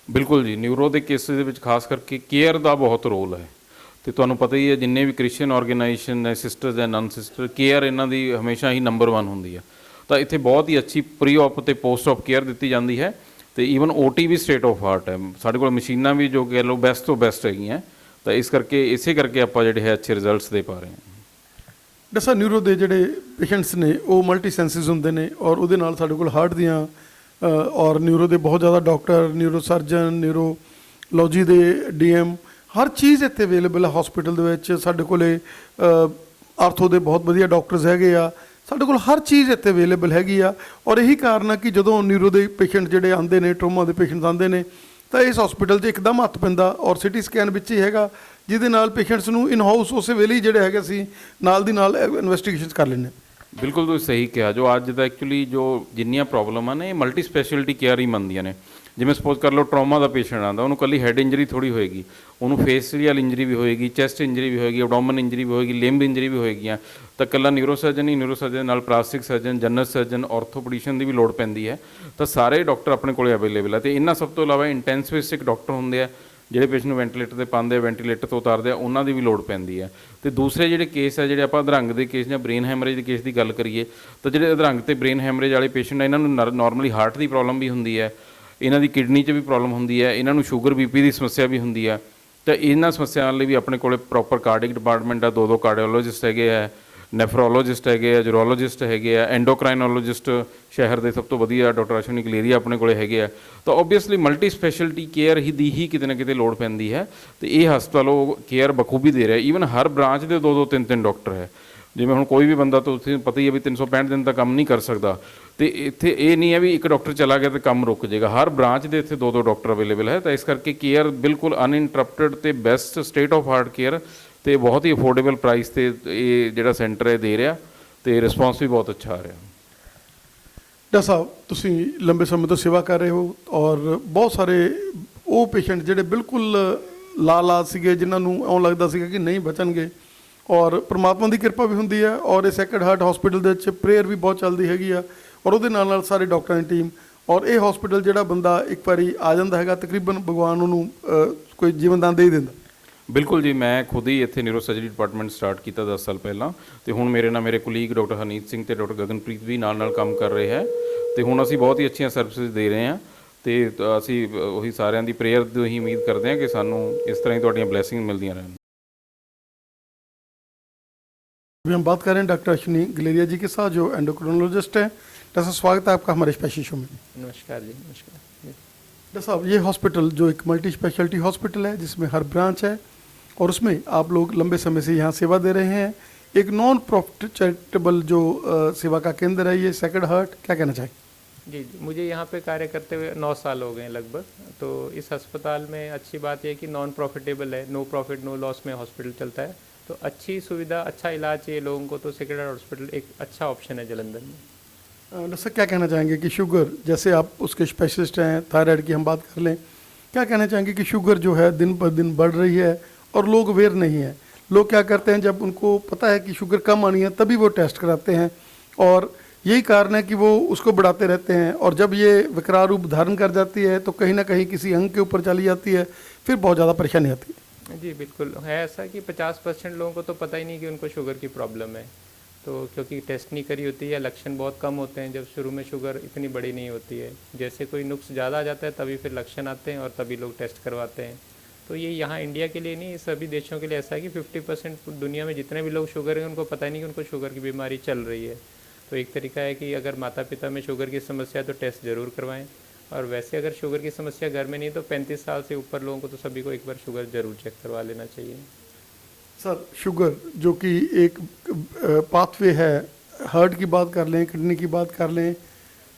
ਬਿਲਕੁਲ ਜੀ, ਨਿਊਰੋ ਦੇ ਕੇਸਿਸ ਦੇ ਵਿੱਚ ਖਾਸ ਕਰਕੇ ਕੇਅਰ ਦਾ ਬਹੁਤ ਰੋਲ ਹੈ। ਤੇ ਤੁਹਾਨੂੰ ਪਤਾ ਹੀ ਹੈ ਜਿੰਨੇ ਵੀ ਕ੍ਰਿਸਚੀਅਨ ਆਰਗੇਨਾਈਜੇਸ਼ਨ ਨੇ, sisters and nun sister, care ਇਹਨਾਂ ਦੀ ਹਮੇਸ਼ਾ ਹੀ ਨੰਬਰ 1 ਹੁੰਦੀ ਹੈ। ਤਾਂ ਇੱਥੇ ਬਹੁਤ ਹੀ ਅੱਛੀ ਪ੍ਰੀ ਆਪ ਤੇ ਪੋਸਟ ਆਪ ਕੇਅਰ ਦਿੱਤੀ ਜਾਂਦੀ ਹੈ ਤੇ ਈਵਨ OT ਵੀ ਸਟੇਟ ਆਫ ਆਰਟ ਹੈ। ਸਾਡੇ ਕੋਲ ਮਸ਼ੀਨਾਂ ਵੀ ਜੋ ਕਹਿ ਲਓ ਬੈਸਟ ਤੋਂ ਬੈਸਟ ਹੈਗੀਆਂ। ਤਾਂ ਇਸ ਕਰਕੇ ਇਸੇ ਕਰਕੇ ਆਪਾਂ ਜਿਹੜੇ ਹੈ ਅੱਛੇ ਰਿਜ਼ਲਟਸ ਦੇ ਪਾ ਰਹੇ ਹਾਂ। ਡਾਕਟਰ ਸਾਹਿਬ, ਨਿਊਰੋ ਦੇ ਜਿਹੜੇ ਪੇਸ਼ੈਂਟਸ ਨੇ ਉਹ ਮਲਟੀ ਸੈਂਸਿਸ ਹੁੰਦੇ ਨੇ ਔਰ ਉਹਦੇ ਨਾਲ ਸਾਡੇ ਕੋਲ ਹਾਰਟ ਦੀਆਂ ਔਰ ਨਿਊਰੋ ਦੇ ਬਹੁਤ ਜ਼ਿਆਦਾ ਡਾਕਟਰ, ਨਿਊਰੋ ਸਰਜਨ, ਨਿਊਰੋਲੋਜੀ ਦੇ DM, ਹਰ ਚੀਜ਼ ਇੱਥੇ ਅਵੇਲੇਬਲ ਹੈ ਹਸਪੀਟਲ ਦੇ ਵਿੱਚ। ਸਾਡੇ ਕੋਲੇ ਆਰਥੋ ਦੇ ਬਹੁਤ ਵਧੀਆ ਡਾਕਟਰਸ ਹੈਗੇ ਆ, ਸਾਡੇ ਕੋਲ ਹਰ ਚੀਜ਼ ਇੱਥੇ ਅਵੇਲੇਬਲ ਹੈਗੀ ਆ। ਔਰ ਇਹੀ ਕਾਰਨ ਆ ਕਿ ਜਦੋਂ ਨਿਊਰੋ ਦੇ ਪੇਸ਼ੈਂਟ ਜਿਹੜੇ ਆਉਂਦੇ ਨੇ, ਟਰੋਮਾ ਦੇ ਪੇਸ਼ੈਂਟਸ ਆਉਂਦੇ ਨੇ, ਤਾਂ ਇਸ ਹਸਪੀਟਲ 'ਚ ਇੱਕਦਮ ਹੱਥ ਪੈਂਦਾ ਔਰ CT ਸਕੈਨ ਵਿੱਚ ਹੀ ਹੈਗਾ, ਜਿਹਦੇ ਨਾਲ ਪੇਸ਼ੈਂਟਸ ਨੂੰ ਇਨ ਹਾਊਸ ਉਸੇ ਵੇਲੇ ਹੀ ਜਿਹੜੇ ਹੈਗੇ ਅਸੀਂ ਨਾਲ ਦੀ ਨਾਲ ਇਨਵੈਸਟੀਗੇਸ਼ਨਸ ਕਰ ਲੈਂਦੇ ਹਾਂ। ਬਿਲਕੁਲ ਤੁਸੀਂ ਸਹੀ ਕਿਹਾ। ਜੋ ਅੱਜ ਦਾ ਐਕਚੁਅਲੀ ਜੋ ਜਿੰਨੀਆਂ ਪ੍ਰੋਬਲਮਾਂ ਨੇ ਇਹ ਮਲਟੀ ਸਪੈਸ਼ਲਿਟੀ ਕੇਅਰ ਹੀ ਮੰਨਦੀਆਂ ਨੇ। ਜਿਵੇਂ ਸਪੋਜ਼ ਕਰ ਲਓ ਟਰੋਮਾ ਦਾ ਪੇਸ਼ੈਂਟ ਆਉਂਦਾ, ਉਹਨੂੰ ਕੱਲੀ ਹੈਡ ਇੰਜਰੀ ਥੋੜੀ ਹੋਏਗੀ, ਉਹਨੂੰ ਫੇਸੀਅਲ ਇੰਜਰੀ ਵੀ ਹੋਏਗੀ, ਚੈਸਟ ਇੰਜਰੀ ਵੀ ਹੋਏਗੀ, ਐਬਡੋਮਨ ਇੰਜਰੀ ਵੀ ਹੋਏਗੀ, ਲਿੰਬ ਇੰਜਰੀ ਵੀ ਹੋਏਗੀਆਂ। ਤਾਂ ਕੱਲਾ ਨਿਊਰੋਸਰਜਨ ਹੀ, ਨਿਊਰੋਸਰਜਨ ਨਾਲ ਪਲਾਸਟਿਕ ਸਰਜਨ, ਜਨਰਲ ਸਰਜਨ, ਆਰਥੋਪੈਡਿਸ਼ਨ ਦੀ ਵੀ ਲੋੜ ਪੈਂਦੀ ਹੈ। ਤਾਂ ਸਾਰੇ ਡਾਕਟਰ ਆਪਣੇ ਕੋਲੇ ਅਵੇਲੇਬਲ ਹੈ। ਤੇ ਇਹਨਾਂ ਸਭ ਤੋਂ ਇਲਾਵਾ ਇੰਟੈਂਸਿਵਿਸਟਿਕ ਡਾਕਟਰ ਹੁੰਦੇ ਆ ਜਿਹੜੇ ਪੇਸ਼ੈਂਟ ਨੂੰ ਵੈਂਟੀਲੇਟਰ 'ਤੇ ਪਾਉਂਦੇ ਆ, ਵੈਂਟੀਲੇਟਰ ਤੋਂ ਉਤਾਰਦੇ ਆ, ਉਹਨਾਂ ਦੀ ਵੀ ਲੋੜ ਪੈਂਦੀ ਹੈ। ਤੇ ਦੂਸਰੇ ਜਿਹੜੇ ਕੇਸ ਆ, ਜਿਹੜੇ ਆਪਾਂ ਅਧਰੰਗ ਦੇ ਕੇਸ ਜਾਂ ਬ੍ਰੇਨ ਹੈਮਰੇਜ ਦੇ ਕੇਸ ਦੀ ਗੱਲ ਕਰੀਏ, ਤਾਂ ਜਿਹੜੇ ਅਧਰੰਗ ਤੇ ਬ੍ਰੇਨ ਹੈਮਰੇਜ ਵਾਲੇ ਪੇਸ਼ੈਂਟ ਆ, ਇਹਨਾਂ ਨੂੰ ਨਾਰਮਲੀ ਹਾਰਟ ਦੀ ਪ੍ਰੋਬਲਮ ਵੀ ਹੁੰਦੀ ਹੈ, ਇਹਨਾਂ ਦੀ ਕਿਡਨੀ 'ਚ ਵੀ ਪ੍ਰੋਬਲਮ ਹੁੰਦੀ ਹੈ, ਇਹਨਾਂ ਨੂੰ ਸ਼ੂਗਰ BP ਦੀ ਸਮੱਸਿਆ ਵੀ ਹੁੰਦੀ ਹੈ। ਤਾਂ ਇਹਨਾਂ ਸਮੱਸਿਆਵਾਂ ਲਈ ਵੀ ਆਪਣੇ ਕੋਲੇ ਪ੍ਰੋਪਰ ਕਾਰਡਿਕ ਡਿਪਾਰਟਮੈਂਟ ਆ, 2 ਕਾਰਡੀਓਲੋਜਿਸਟ ਹੈਗੇ ਆ, ਨੈਫਰੋਲੋਜਿਸਟ ਹੈਗੇ ਆ, ਜੂਰੋਲੋਜਿਸਟ ਹੈਗੇ ਆ, ਐਂਡੋਕਰਾਈਨੋਲੋਜਿਸਟ ਸ਼ਹਿਰ ਦੇ ਸਭ ਤੋਂ ਵਧੀਆ ਡਾਕਟਰ ਅਸ਼ਵਨੀ ਕਲੇਰੀਆ ਆਪਣੇ ਕੋਲੇ ਹੈਗੇ ਆ। ਤਾਂ ਓਬਵੀਅਸਲੀ ਮਲਟੀ ਸਪੈਸ਼ਲਿਟੀ ਕੇਅਰ ਦੀ ਕਿਤੇ ਨਾ ਕਿਤੇ ਲੋੜ ਪੈਂਦੀ ਹੈ ਤੇ ਇਹ ਹਸਪਤਾਲ ਉਹ ਕੇਅਰ ਬਖੂਬੀ ਦੇ ਰਿਹਾ। ਈਵਨ ਹਰ ਬ੍ਰਾਂਚ ਦੇ 2-2 3-3 ਡਾਕਟਰ ਹੈ। ਜਿਵੇਂ ਹੁਣ ਕੋਈ ਵੀ ਬੰਦਾ ਤੁਸੀਂ ਪਤਾ ਹੀ ਹੈ ਵੀ 365 ਦਿਨ ਤਾਂ ਕੰਮ ਨਹੀਂ ਕਰ ਸਕਦਾ, ਤੇ ਇੱਥੇ ਇਹ ਨਹੀਂ ਹੈ ਵੀ ਇੱਕ ਡਾਕਟਰ ਚਲਾ ਗਿਆ ਤੇ ਕੰਮ ਰੁਕ ਜਾਏਗਾ। ਹਰ ਬ੍ਰਾਂਚ ਦੇ ਇੱਥੇ 2-2 ਡਾਕਟਰ ਅਵੇਲੇਬਲ ਹੈ। ਤਾਂ ਇਸ ਕਰਕੇ ਕੇਅਰ ਬਿਲਕੁਲ ਅਨਇੰਟਰਪਟਡ ਤੇ best state of art care ਤੇ ਬਹੁਤ ਹੀ ਅਫੋਰਡੇਬਲ ਪ੍ਰਾਈਸ ਤੇ ਇਹ ਜਿਹੜਾ ਸੈਂਟਰ ਹੈ ਦੇ ਰਿਹਾ ਤੇ ਰਿਸਪੌਂਸ ਵੀ ਬਹੁਤ ਅੱਛਾ ਆ ਰਿਹਾ। ਡਾਕਟਰ ਸਾਹਿਬ, ਤੁਸੀਂ ਲੰਬੇ ਸਮੇਂ ਤੋਂ ਸੇਵਾ ਕਰ ਰਹੇ ਹੋ ਔਰ ਬਹੁਤ ਸਾਰੇ ਉਹ ਪੇਸ਼ੈਂਟ ਜਿਹੜੇ ਬਿਲਕੁਲ ਲਾਲ ਸੀਗੇ, ਜਿਨ੍ਹਾਂ ਨੂੰ ਇਉਂ ਲੱਗਦਾ ਸੀਗਾ ਕਿ ਨਹੀਂ ਬਚਣਗੇ, ਔਰ ਪ੍ਰਮਾਤਮਾ ਦੀ ਕਿਰਪਾ ਵੀ ਹੁੰਦੀ ਹੈ ਔਰ ਇਹ ਸੈਕਰਡ ਹਾਰਟ ਹਸਪੀਟਲ ਦੇ ਵਿੱਚ ਪ੍ਰੇਅਰ ਵੀ ਬਹੁਤ ਚੱਲਦੀ ਹੈਗੀ ਆ ਔਰ ਉਹਦੇ ਨਾਲ ਨਾਲ ਸਾਰੇ ਡਾਕਟਰਾਂ ਦੀ ਟੀਮ ਔਰ ਇਹ ਹਸਪੀਟਲ ਜਿਹੜਾ ਬੰਦਾ ਇੱਕ ਵਾਰੀ ਆ ਜਾਂਦਾ ਹੈਗਾ, ਤਕਰੀਬਨ ਭਗਵਾਨ ਉਹਨੂੰ ਕੋਈ ਜੀਵਨਦਾਨ ਦੇ ਹੀ ਦਿੰਦਾ। ਬਿਲਕੁਲ ਜੀ, ਮੈਂ ਖੁਦ ਹੀ ਇੱਥੇ ਨਿਊਰੋ ਸਰਜਰੀ ਡਿਪਾਰਟਮੈਂਟ ਸਟਾਰਟ ਕੀਤਾ 10 ਸਾਲ ਪਹਿਲਾਂ, ਤੇ ਹੁਣ ਮੇਰੇ ਨਾਲ ਮੇਰੇ ਕੁਲੀਗ ਡਾਕਟਰ ਹਰਨੀਤ ਸਿੰਘ ਤੇ ਡਾਕਟਰ ਗਗਨਪ੍ਰੀਤ ਵੀ ਨਾਲ ਕੰਮ ਕਰ ਰਹੇ ਹੈ ਤੇ ਹੁਣ ਅਸੀਂ ਬਹੁਤ ਹੀ ਅੱਛੀਆਂ ਸਰਵਿਸਿਜ਼ ਦੇ ਰਹੇ ਹਾਂ ਤੇ ਅਸੀਂ ਉਹੀ ਸਾਰਿਆਂ ਦੀ ਪ੍ਰੇਅਰ ਤੋਂ ਹੀ ਉਮੀਦ ਕਰਦੇ ਹਾਂ ਕਿ ਸਾਨੂੰ ਇਸ ਤਰ੍ਹਾਂ ही ਤੁਹਾਡੀਆਂ ਬਲੈਸਿੰਗ मिलती रहन। अभी हम बात कर रहे हैं डॉक्टर अश्विनी गलेरिया जी के साथ जो एंडोक्रिनोलॉजिस्ट हैं। डॉक्टर साहब, स्वागत है आपका हमारे स्पेशल शो में। नमस्कार जी। नमस्कार डॉक्टर साहब, ये हॉस्पिटल जो एक मल्टी स्पेशलिटी हॉस्पिटल है जिसमें हर ब्रांच है और उसमें आप लोग लंबे समय से यहाँ सेवा दे रहे हैं, एक नॉन प्रॉफिट चैरिटेबल जो सेवा का केंद्र है ये सैक्रेड हार्ट, क्या कहना चाहिए? जी, मुझे यहाँ पे कार्य करते हुए 9 साल हो गए हैं लगभग। तो इस अस्पताल में अच्छी बात यह है कि नॉन प्रॉफिटेबल है, नो प्रॉफिट नो लॉस में हॉस्पिटल चलता है। तो अच्छी सुविधा, अच्छा इलाज चाहिए लोगों को तो सैक्रेड हार्ट हॉस्पिटल एक अच्छा ऑप्शन है जालंधर में। डॉक्टर साहब, क्या कहना चाहेंगे कि शुगर, जैसे आप उसके स्पेशलिस्ट हैं, थायराइड की हम बात कर लें, क्या कहना चाहेंगे कि शुगर जो है दिन पर दिन बढ़ रही है और लोग अवेयर नहीं है। लोग क्या करते हैं, जब उनको पता है कि शुगर कम आनी है तभी वो टेस्ट कराते हैं और यही कारण है कि वो उसको बढ़ाते रहते हैं और जब ये विकराल रूप धारण कर जाती है तो कहीं ना कहीं किसी अंग के ऊपर चली जाती है, फिर बहुत ज़्यादा परेशानी आती है। जी बिल्कुल, है ऐसा कि 50% लोगों को तो पता ही नहीं कि उनको शुगर की प्रॉब्लम है। तो क्योंकि टेस्ट नहीं करी होती है, लक्षण बहुत कम होते हैं, जब शुरू में शुगर इतनी बड़ी नहीं होती है। जैसे कोई नुक्स ज़्यादा आ जाता है तभी फिर लक्षण आते हैं और तभी लोग टेस्ट करवाते हैं। तो ये यहाँ इंडिया के लिए नहीं, सभी देशों के लिए ऐसा है कि 50% दुनिया में जितने भी लोग शुगर हैं उनको पता ही नहीं कि उनको शुगर की बीमारी चल रही है। तो एक तरीका है कि अगर माता पिता में शुगर की समस्या है तो टेस्ट ज़रूर करवाएं, और वैसे अगर शुगर की समस्या घर में नहीं तो 35 साल से ऊपर लोगों को तो सभी को एक बार शुगर ज़रूर चेक करवा लेना चाहिए। सर, शुगर जो कि एक पाथवे है, हार्ट की बात कर लें, किडनी की बात कर लें,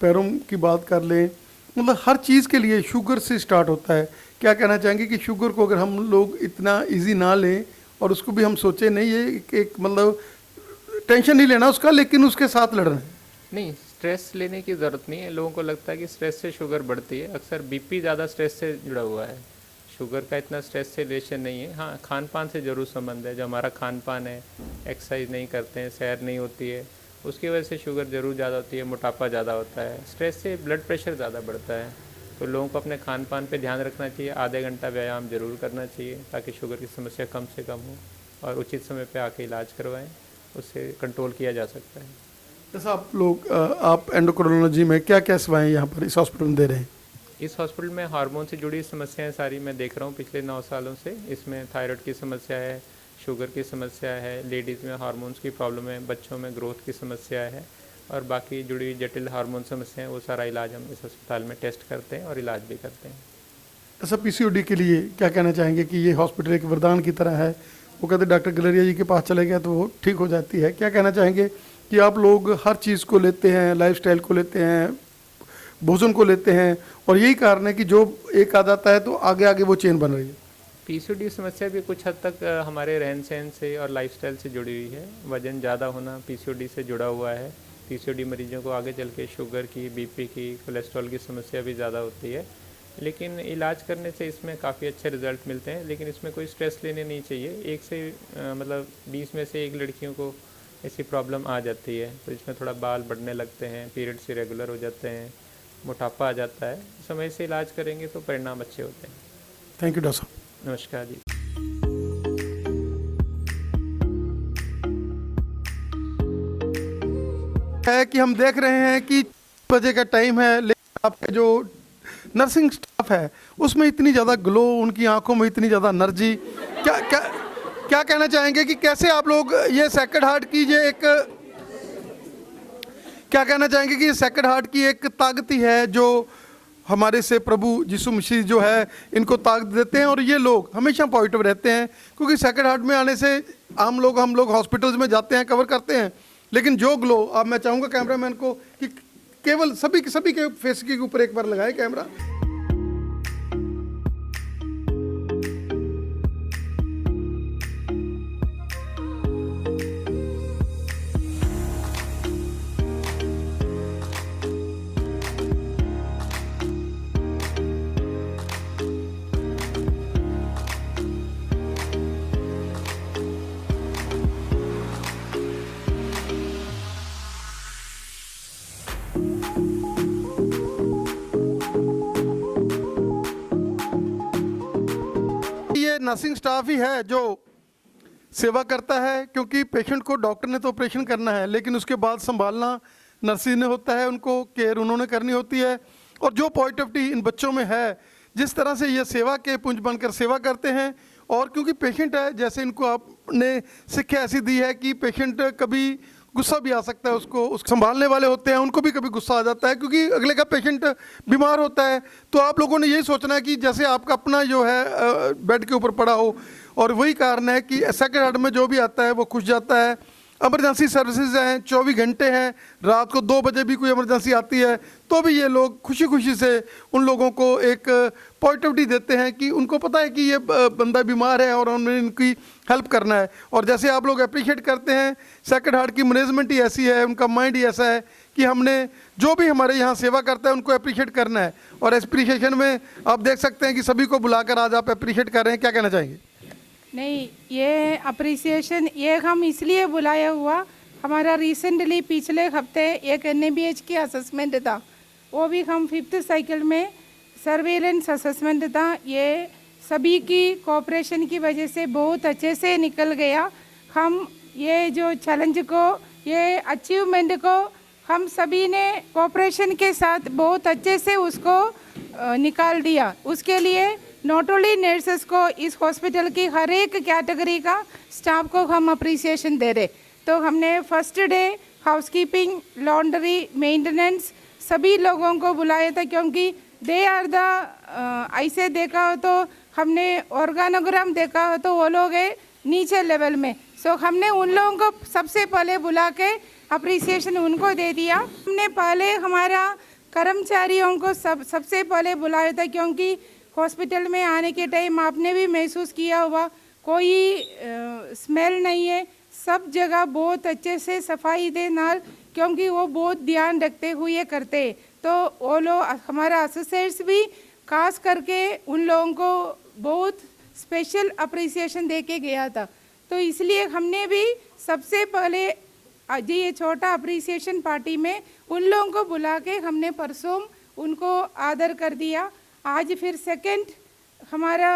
पैरों की बात कर लें, मतलब हर चीज़ के लिए शुगर से स्टार्ट होता है। क्या कहना चाहेंगे कि शुगर को अगर हम लोग इतना इजी ना लें और उसको भी हम सोचें नहीं, ये एक मतलब टेंशन नहीं लेना उसका, लेकिन उसके साथ लड़ना है। नहीं, स्ट्रेस लेने की ज़रूरत नहीं है। लोगों को लगता है कि स्ट्रेस से शुगर बढ़ती है, अक्सर बीपी ज़्यादा स्ट्रेस से जुड़ा हुआ है, शुगर का इतना स्ट्रेस से रिलेशन नहीं है। हाँ, खान पान से ज़रूर संबंध है। जो हमारा खान पान है, एक्सरसाइज नहीं करते हैं, सैर नहीं होती है, उसकी वजह से शुगर ज़रूर ज़्यादा होती है, मोटापा ज़्यादा होता है। स्ट्रेस से ब्लड प्रेशर ज़्यादा बढ़ता है। तो लोगों को अपने खान पान पे ध्यान रखना चाहिए, आधे घंटा व्यायाम जरूर करना चाहिए ताकि शुगर की समस्या कम से कम हो, और उचित समय पे आके इलाज करवाएं, उससे कंट्रोल किया जा सकता है। जैसा आप एंडोक्रोनोलॉजी में क्या क्या सेवाएं यहाँ पर इस हॉस्पिटल में दे रहे हैं? इस हॉस्पिटल में हार्मोन से जुड़ी समस्याएं सारी मैं देख रहा हूँ पिछले 9 सालों से। इसमें थायराइड की समस्या है, शुगर की समस्या है, लेडीज़ में हार्मोन्स की प्रॉब्लम है, बच्चों में ग्रोथ की समस्या है, और बाकी जुड़ी हुई जटिल हार्मोन समस्याएं, वो सारा इलाज हम इस अस्पताल में टेस्ट करते हैं और इलाज भी करते हैं। ऐसा पीसीओडी के लिए क्या कहना चाहेंगे कि ये हॉस्पिटल एक वरदान की तरह है? वो कहते डॉक्टर गलेरिया जी के पास चले गए तो वो ठीक हो जाती है। क्या कहना चाहेंगे कि आप लोग हर चीज़ को लेते हैं, लाइफस्टाइल को लेते हैं, भोजन को लेते हैं, और यही कारण है कि जो एक आ जाता है तो आगे आगे वो चेन बन रही है? पीसीओडी समस्या भी कुछ हद तक हमारे रहन सहन से और लाइफस्टाइल से जुड़ी हुई है। वजन ज़्यादा होना पीसीओडी से जुड़ा हुआ है। पीसीओडी मरीजों को आगे चल के शुगर की, बीपी की, कोलेस्ट्रॉल की समस्या भी ज़्यादा होती है, लेकिन इलाज करने से इसमें काफ़ी अच्छे रिजल्ट मिलते हैं। लेकिन इसमें कोई स्ट्रेस लेने नहीं चाहिए। 20 में से 1 लड़कियों को ऐसी प्रॉब्लम आ जाती है, तो इसमें थोड़ा बाल बढ़ने लगते हैं, पीरियड्स इरेगुलर हो जाते हैं, मोटापा आ जाता है। समय से इलाज करेंगे तो परिणाम अच्छे होते हैं। थैंक यू डॉक्टर साहब। नमस्कार जी। है कि हम देख रहे हैं कि बजे का टाइम है, लेकिन आपका जो नर्सिंग स्टाफ है उसमें इतनी ज़्यादा ग्लो, उनकी आंखों में इतनी ज़्यादा एनर्जी। क्या क्या क्या कहना चाहेंगे कि कैसे आप लोग ये सेक्रेड हार्ट की क्या कहना चाहेंगे कि ये सेक्रेड हार्ट की एक ताकत ही है जो हमारे से प्रभु यीशु मसीह जो है इनको ताकत देते हैं, और ये लोग हमेशा पॉजिटिव रहते हैं। क्योंकि सेक्रेड हार्ट में आने से हम लोग हॉस्पिटल्स में जाते हैं, कवर करते हैं, लेकिन जो ग्लो, अब मैं चाहूँगा कैमरामैन को कि केवल सभी के फेस के ऊपर एक बार लगाए कैमरा। ये नर्सिंग स्टाफ ही है जो सेवा करता है, क्योंकि पेशेंट को डॉक्टर ने तो ऑपरेशन करना है, लेकिन उसके बाद संभालना नर्सिंग ने होता है, उनको केयर उन्होंने करनी होती है। और जो पॉजिटिविटी इन बच्चों में है, जिस तरह से ये सेवा के पुंज बनकर सेवा करते हैं, और क्योंकि पेशेंट है, जैसे इनको आपने शिक्षा ऐसी दी है कि पेशेंट कभी गुस्सा भी आ सकता है, उसको संभालने वाले होते हैं उनको भी कभी गुस्सा आ जाता है, क्योंकि अगले का पेशेंट बीमार होता है। तो आप लोगों ने यही सोचना है कि जैसे आपका अपना जो है बेड के ऊपर पड़ा हो, और वही कारण है कि सेक्रेड हार्ट में जो भी आता है वो खुश जाता है। इमरजेंसी सर्विसेज हैं, 24 घंटे हैं, रात को 2 बजे भी कोई इमरजेंसी आती है तो भी ये लोग खुशी खुशी से उन लोगों को एक पॉजिटिविटी देते हैं कि उनको पता है कि ये बंदा बीमार है और उन्हें इनकी हेल्प करना है। और जैसे आप लोग अप्रिशिएट करते हैं, सेक्रेड हार्ट की मैनेजमेंट ही ऐसी है, उनका माइंड ही ऐसा है कि हमने जो भी हमारे यहाँ सेवा करता है उनको अप्रिशिएट करना है। और एप्रिशिएशन में आप देख सकते हैं कि सभी को बुलाकर आज आप अप्रिशिएट कर रहे हैं। क्या कहना चाहेंगे? नहीं, ये अप्रिसिएशन ये हम इसलिए बुलाया हुआ, हमारा रिसेंटली पिछले हफ्ते एक NABH की असेसमेंट था, वो भी हम 5th साइकिल में सर्वेलेंस असेसमेंट था। ये सभी की कोऑपरेशन की वजह से बहुत अच्छे से निकल गया। हम ये जो चैलेंज को, ये अचीवमेंट को हम सभी ने कोऑपरेशन के साथ बहुत अच्छे से उसको निकाल दिया। उसके लिए नॉट ओनली नर्सेस को, इस हॉस्पिटल की हर एक कैटेगरी का स्टाफ को हम अप्रिसिएशन दे रहे। तो हमने first day housekeeping, laundry, maintenance सभी लोगों को बुलाया था, क्योंकि दे आर द ऐसे देखा हो तो हमने ऑर्गेनोग्राम देखा हो तो वो लोग है नीचे लेवल में। सो हमने उन लोगों को सबसे पहले बुला के अप्रिसिएशन उनको दे दिया। हमने पहले हमारा कर्मचारियों को सबसे पहले बुलाया था, क्योंकि हॉस्पिटल में आने के टाइम आपने भी महसूस किया होगा, कोई स्मेल नहीं है, सब जगह बहुत अच्छे से सफाई दे नाल, क्योंकि वो बहुत ध्यान रखते हुए करते। तो वो लोग, हमारा एसोसिएट्स भी खास करके उन लोगों को बहुत स्पेशल अप्रिसिएशन दे के गया था। तो इसलिए हमने भी सबसे पहले जी ये छोटा अप्रिसिएशन पार्टी में उन लोगों को बुला के हमने परसों उनको आदर कर दिया। आज फिर सेकंड हमारा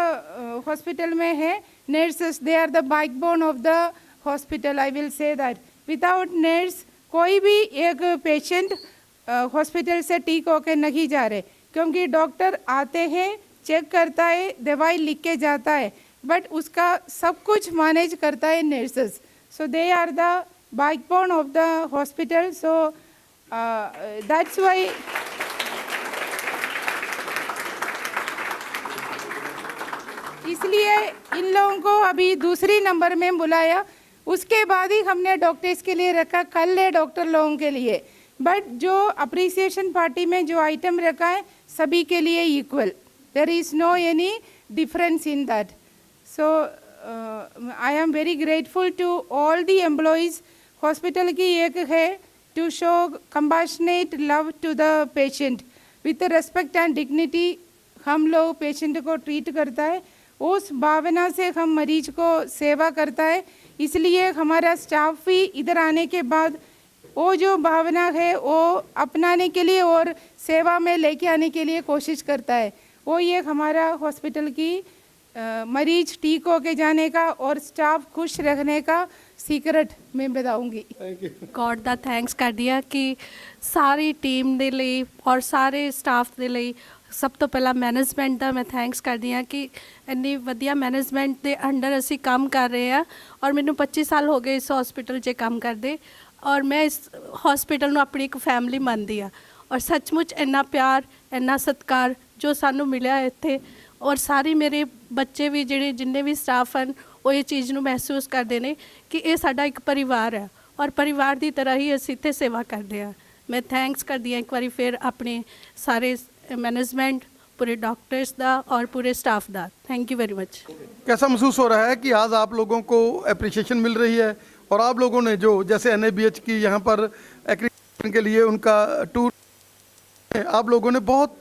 हॉस्पिटल में है nurses, they are the backbone of the hospital, I will say that. Without nurse कोई भी एक पेशेंट हॉस्पिटल से ठीक होकर नहीं जा रहे, क्योंकि डॉक्टर आते हैं, चेक करता है, दवाई लिख के जाता है, बट उसका सब कुछ मैनेज करता है nurses. So they are the backbone of the hospital. So that's why इसलिए इन लोगों को अभी दूसरी नंबर में बुलाया। उसके बाद ही हमने डॉक्टर्स के लिए रखा, कल है डॉक्टर लोगों के लिए, बट जो अप्रिसिएशन पार्टी में जो आइटम रखा है सभी के लिए equal, there is no any difference in that. So I am very grateful to all the employees. हॉस्पिटल की एक है to show compassionate love to the patient with respect and dignity. हम लोग पेशेंट को ट्रीट करता है, उस भावना से हम मरीज को सेवा करता है। इसलिए हमारा स्टाफ भी इधर आने के बाद वो जो भावना है वो अपनाने के लिए और सेवा में लेके आने के लिए कोशिश करता है। वो ये हमारा हॉस्पिटल की मरीज ठीक होके जाने का और स्टाफ खुश रखने का सीक्रेट मैं बताऊंगी। गॉड ਦਾ ਥੈਂਕਸ ਕਰਦੀ ਆ ਕਿ ਸਾਰੀ ਟੀਮ ਦੇ ਲਈ ਔਰ ਸਾਰੇ ਸਟਾਫ ਦੇ ਲਈ ਸਭ ਤੋਂ ਪਹਿਲਾਂ ਮੈਨੇਜਮੈਂਟ ਦਾ ਮੈਂ ਥੈਂਕਸ ਕਰਦੀ ਆ ਕਿ ਇੰਨੀ ਵਧੀਆ ਮੈਨੇਜਮੈਂਟ ਦੇ ਅੰਡਰ ਅਸੀਂ ਕੰਮ ਕਰ ਰਹੇ ਆ ਔਰ ਮੈਨੂੰ 25 ਸਾਲ ਹੋ ਗਏ ਇਸ ਹਸਪੀਟਲ 'ਚ ਕੰਮ ਕਰਦੇ ਔਰ ਮੈਂ ਇਸ ਹਸਪੀਟਲ ਨੂੰ ਆਪਣੀ ਇੱਕ ਫੈਮਿਲੀ ਮੰਨਦੀ ਆ ਔਰ ਸੱਚਮੁੱਚ ਇੰਨਾ ਪਿਆਰ ਇੰਨਾ ਸਤਿਕਾਰ ਜੋ ਸਾਨੂੰ ਮਿਲਿਆ ਇੱਥੇ ਔਰ ਸਾਰੇ ਮੇਰੇ ਬੱਚੇ ਵੀ ਜਿਹੜੇ ਜਿੰਨੇ ਵੀ ਸਟਾਫ ਹਨ ਉਹ ਇਹ ਚੀਜ਼ ਨੂੰ ਮਹਿਸੂਸ ਕਰਦੇ ਨੇ ਕਿ ਇਹ ਸਾਡਾ ਇੱਕ ਪਰਿਵਾਰ ਹੈ ਔਰ ਪਰਿਵਾਰ ਦੀ ਤਰ੍ਹਾਂ ਹੀ ਅਸੀਂ ਇੱਥੇ ਸੇਵਾ ਕਰਦੇ ਹਾਂ। मैं थैंक्स कर दिया एक बार फिर अपने सारे मैनेजमेंट पूरे डॉक्टर्स दा और पूरे स्टाफ दा। Thank you very much. कैसा महसूस हो रहा है कि आज आप लोगों को अप्रिसिएशन मिल रही है और आप लोगों ने जो जैसे NABH की यहाँ पर एक्रीडेशन के लिए उनका टूर, आप लोगों ने बहुत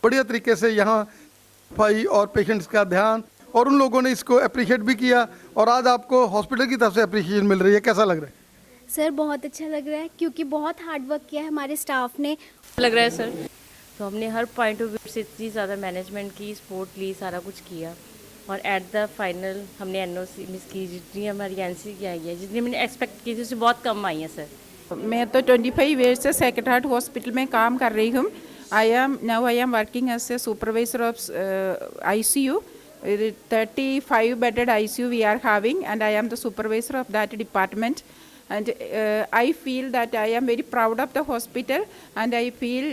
बढ़िया तरीके से यहाँ सफाई और पेशेंट्स का ध्यान और उन लोगों ने इसको अप्रिशिएट भी किया और आज आपको हॉस्पिटल की तरफ से अप्रिसिएशन मिल रही है, कैसा लग रहा है? सर बहुत अच्छा लग रहा है क्योंकि बहुत हार्ड वर्क किया है हमारे स्टाफ ने। लग रहा है सर, तो हमने हर पॉइंट ऑफ व्यू से इतनी ज़्यादा मैनेजमेंट की, सपोर्ट ली, सारा कुछ किया और एट द फाइनल हमने NOC मिस की, जितनी हमारी NC की आई है, जितनी हमने एक्सपेक्ट की थी उससे बहुत कम आई है सर। मैं तो 25 ईयर्स से सेक्रेड हार्ट हॉस्पिटल में काम कर रही हूँ। I am working as a supervisor of ICU। 35 bedded ICU we are having and I am the supervisor of that department. And I feel that I am very proud of the hospital and I feel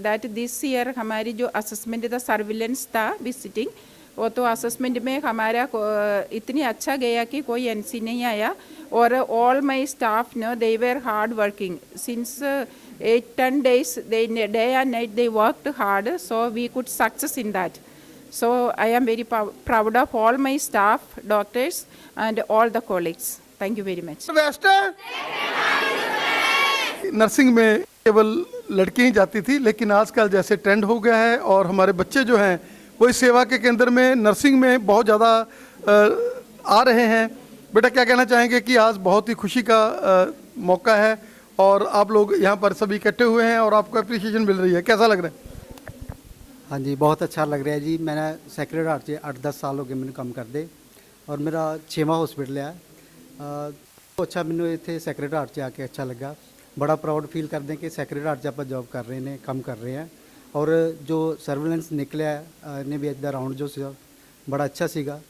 that this year हमारी जो assessment था, surveillance था visiting, वो तो assessment में हमारा इतनी अच्छा गया कि कोई NC नहीं आया और all my staff know they were hard working since 8-10 days they day and night they worked hard, so we could success in that. So I am very proud of all my staff, doctors and all the colleagues. Thank you very much. Best है। Nursing में केवल लड़कियां ही जाती थी, लेकिन आजकल जैसे trend हो गया है और हमारे बच्चे जो हैं वो इस सेवा के केंद्र में नर्सिंग में बहुत ज़्यादा आ रहे हैं। बेटा क्या कहना चाहेंगे कि आज बहुत ही खुशी का मौका है और आप लोग यहाँ पर सभी इकट्ठे हुए हैं और आपको अप्रिसिएशन मिल रही है, कैसा लग रहा है? हाँ जी बहुत अच्छा लग रहा है जी। मैंने सेक्रेड हार्ट से 8-10 साल हो गए मैंने काम करते और मेरा 6वां हॉस्पिटल है। तो अच्छा मैंने इतने सेक्रेड हार्ट से आके अच्छा लगा, बड़ा प्राउड फील करते हैं कि सेक्रेड हार्ट से आप जॉब कर रहे हैं, काम कर रहे हैं। और जो सर्विलेंस निकलिया NABH का राउंड जो सी बड़ा अच्छा सीगा,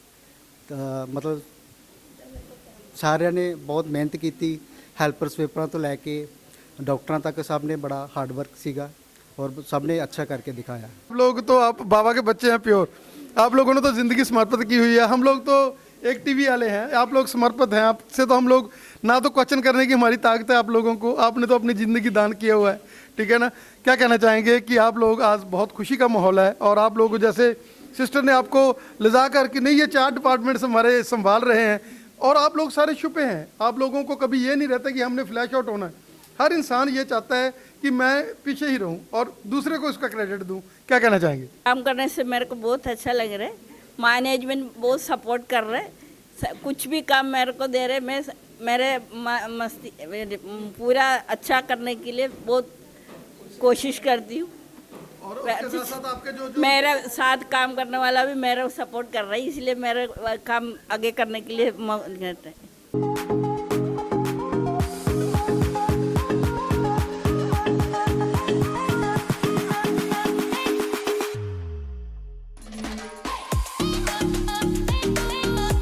मतलब सारे ने बहुत मेहनत की, हैल्पर्स वेपर तो लैके डॉक्टर तक सब ने बड़ा हार्ड वर्क सीगा और सब ने अच्छा करके दिखाया। आप लोग तो आप बाबा के बच्चे हैं प्योर, आप लोगों ने तो ज़िंदगी समर्पित की हुई है। हम लोग तो एक टीवी वाले हैं, आप लोग समर्पित हैं। आपसे तो हम लोग ना तो क्वेश्चन करने की हमारी ताकत है आप लोगों को, आपने तो अपनी ज़िंदगी दान किया हुआ है, ठीक है ना। क्या कहना चाहेंगे कि आप लोग आज बहुत खुशी का माहौल है और आप लोग जैसे सिस्टर ने आपको ले जा कर कि नहीं ये 4 डिपार्टमेंट्स हमारे संभाल रहे हैं और आप लोग सारे छुपे हैं। आप लोगों को कभी ये नहीं रहता कि हमने फ्लैश आउट होना है। हर इंसान ये चाहता है कि मैं पीछे ही रहूं और दूसरे को इसका क्रेडिट दूं। क्या कहना चाहेंगे? काम करने से मेरे को बहुत अच्छा लग रहा है, मैनेजमेंट बहुत सपोर्ट कर रहे हैं, कुछ भी काम मेरे को दे रहे, मैं मेरे मस्ती पूरा अच्छा करने के लिए बहुत कोशिश करती हूँ। और उसके साथ आपके जो मेरा साथ काम करने वाला भी मेरा सपोर्ट कर रहा है, इसलिए मेरा काम आगे करने के लिए कहते हैं।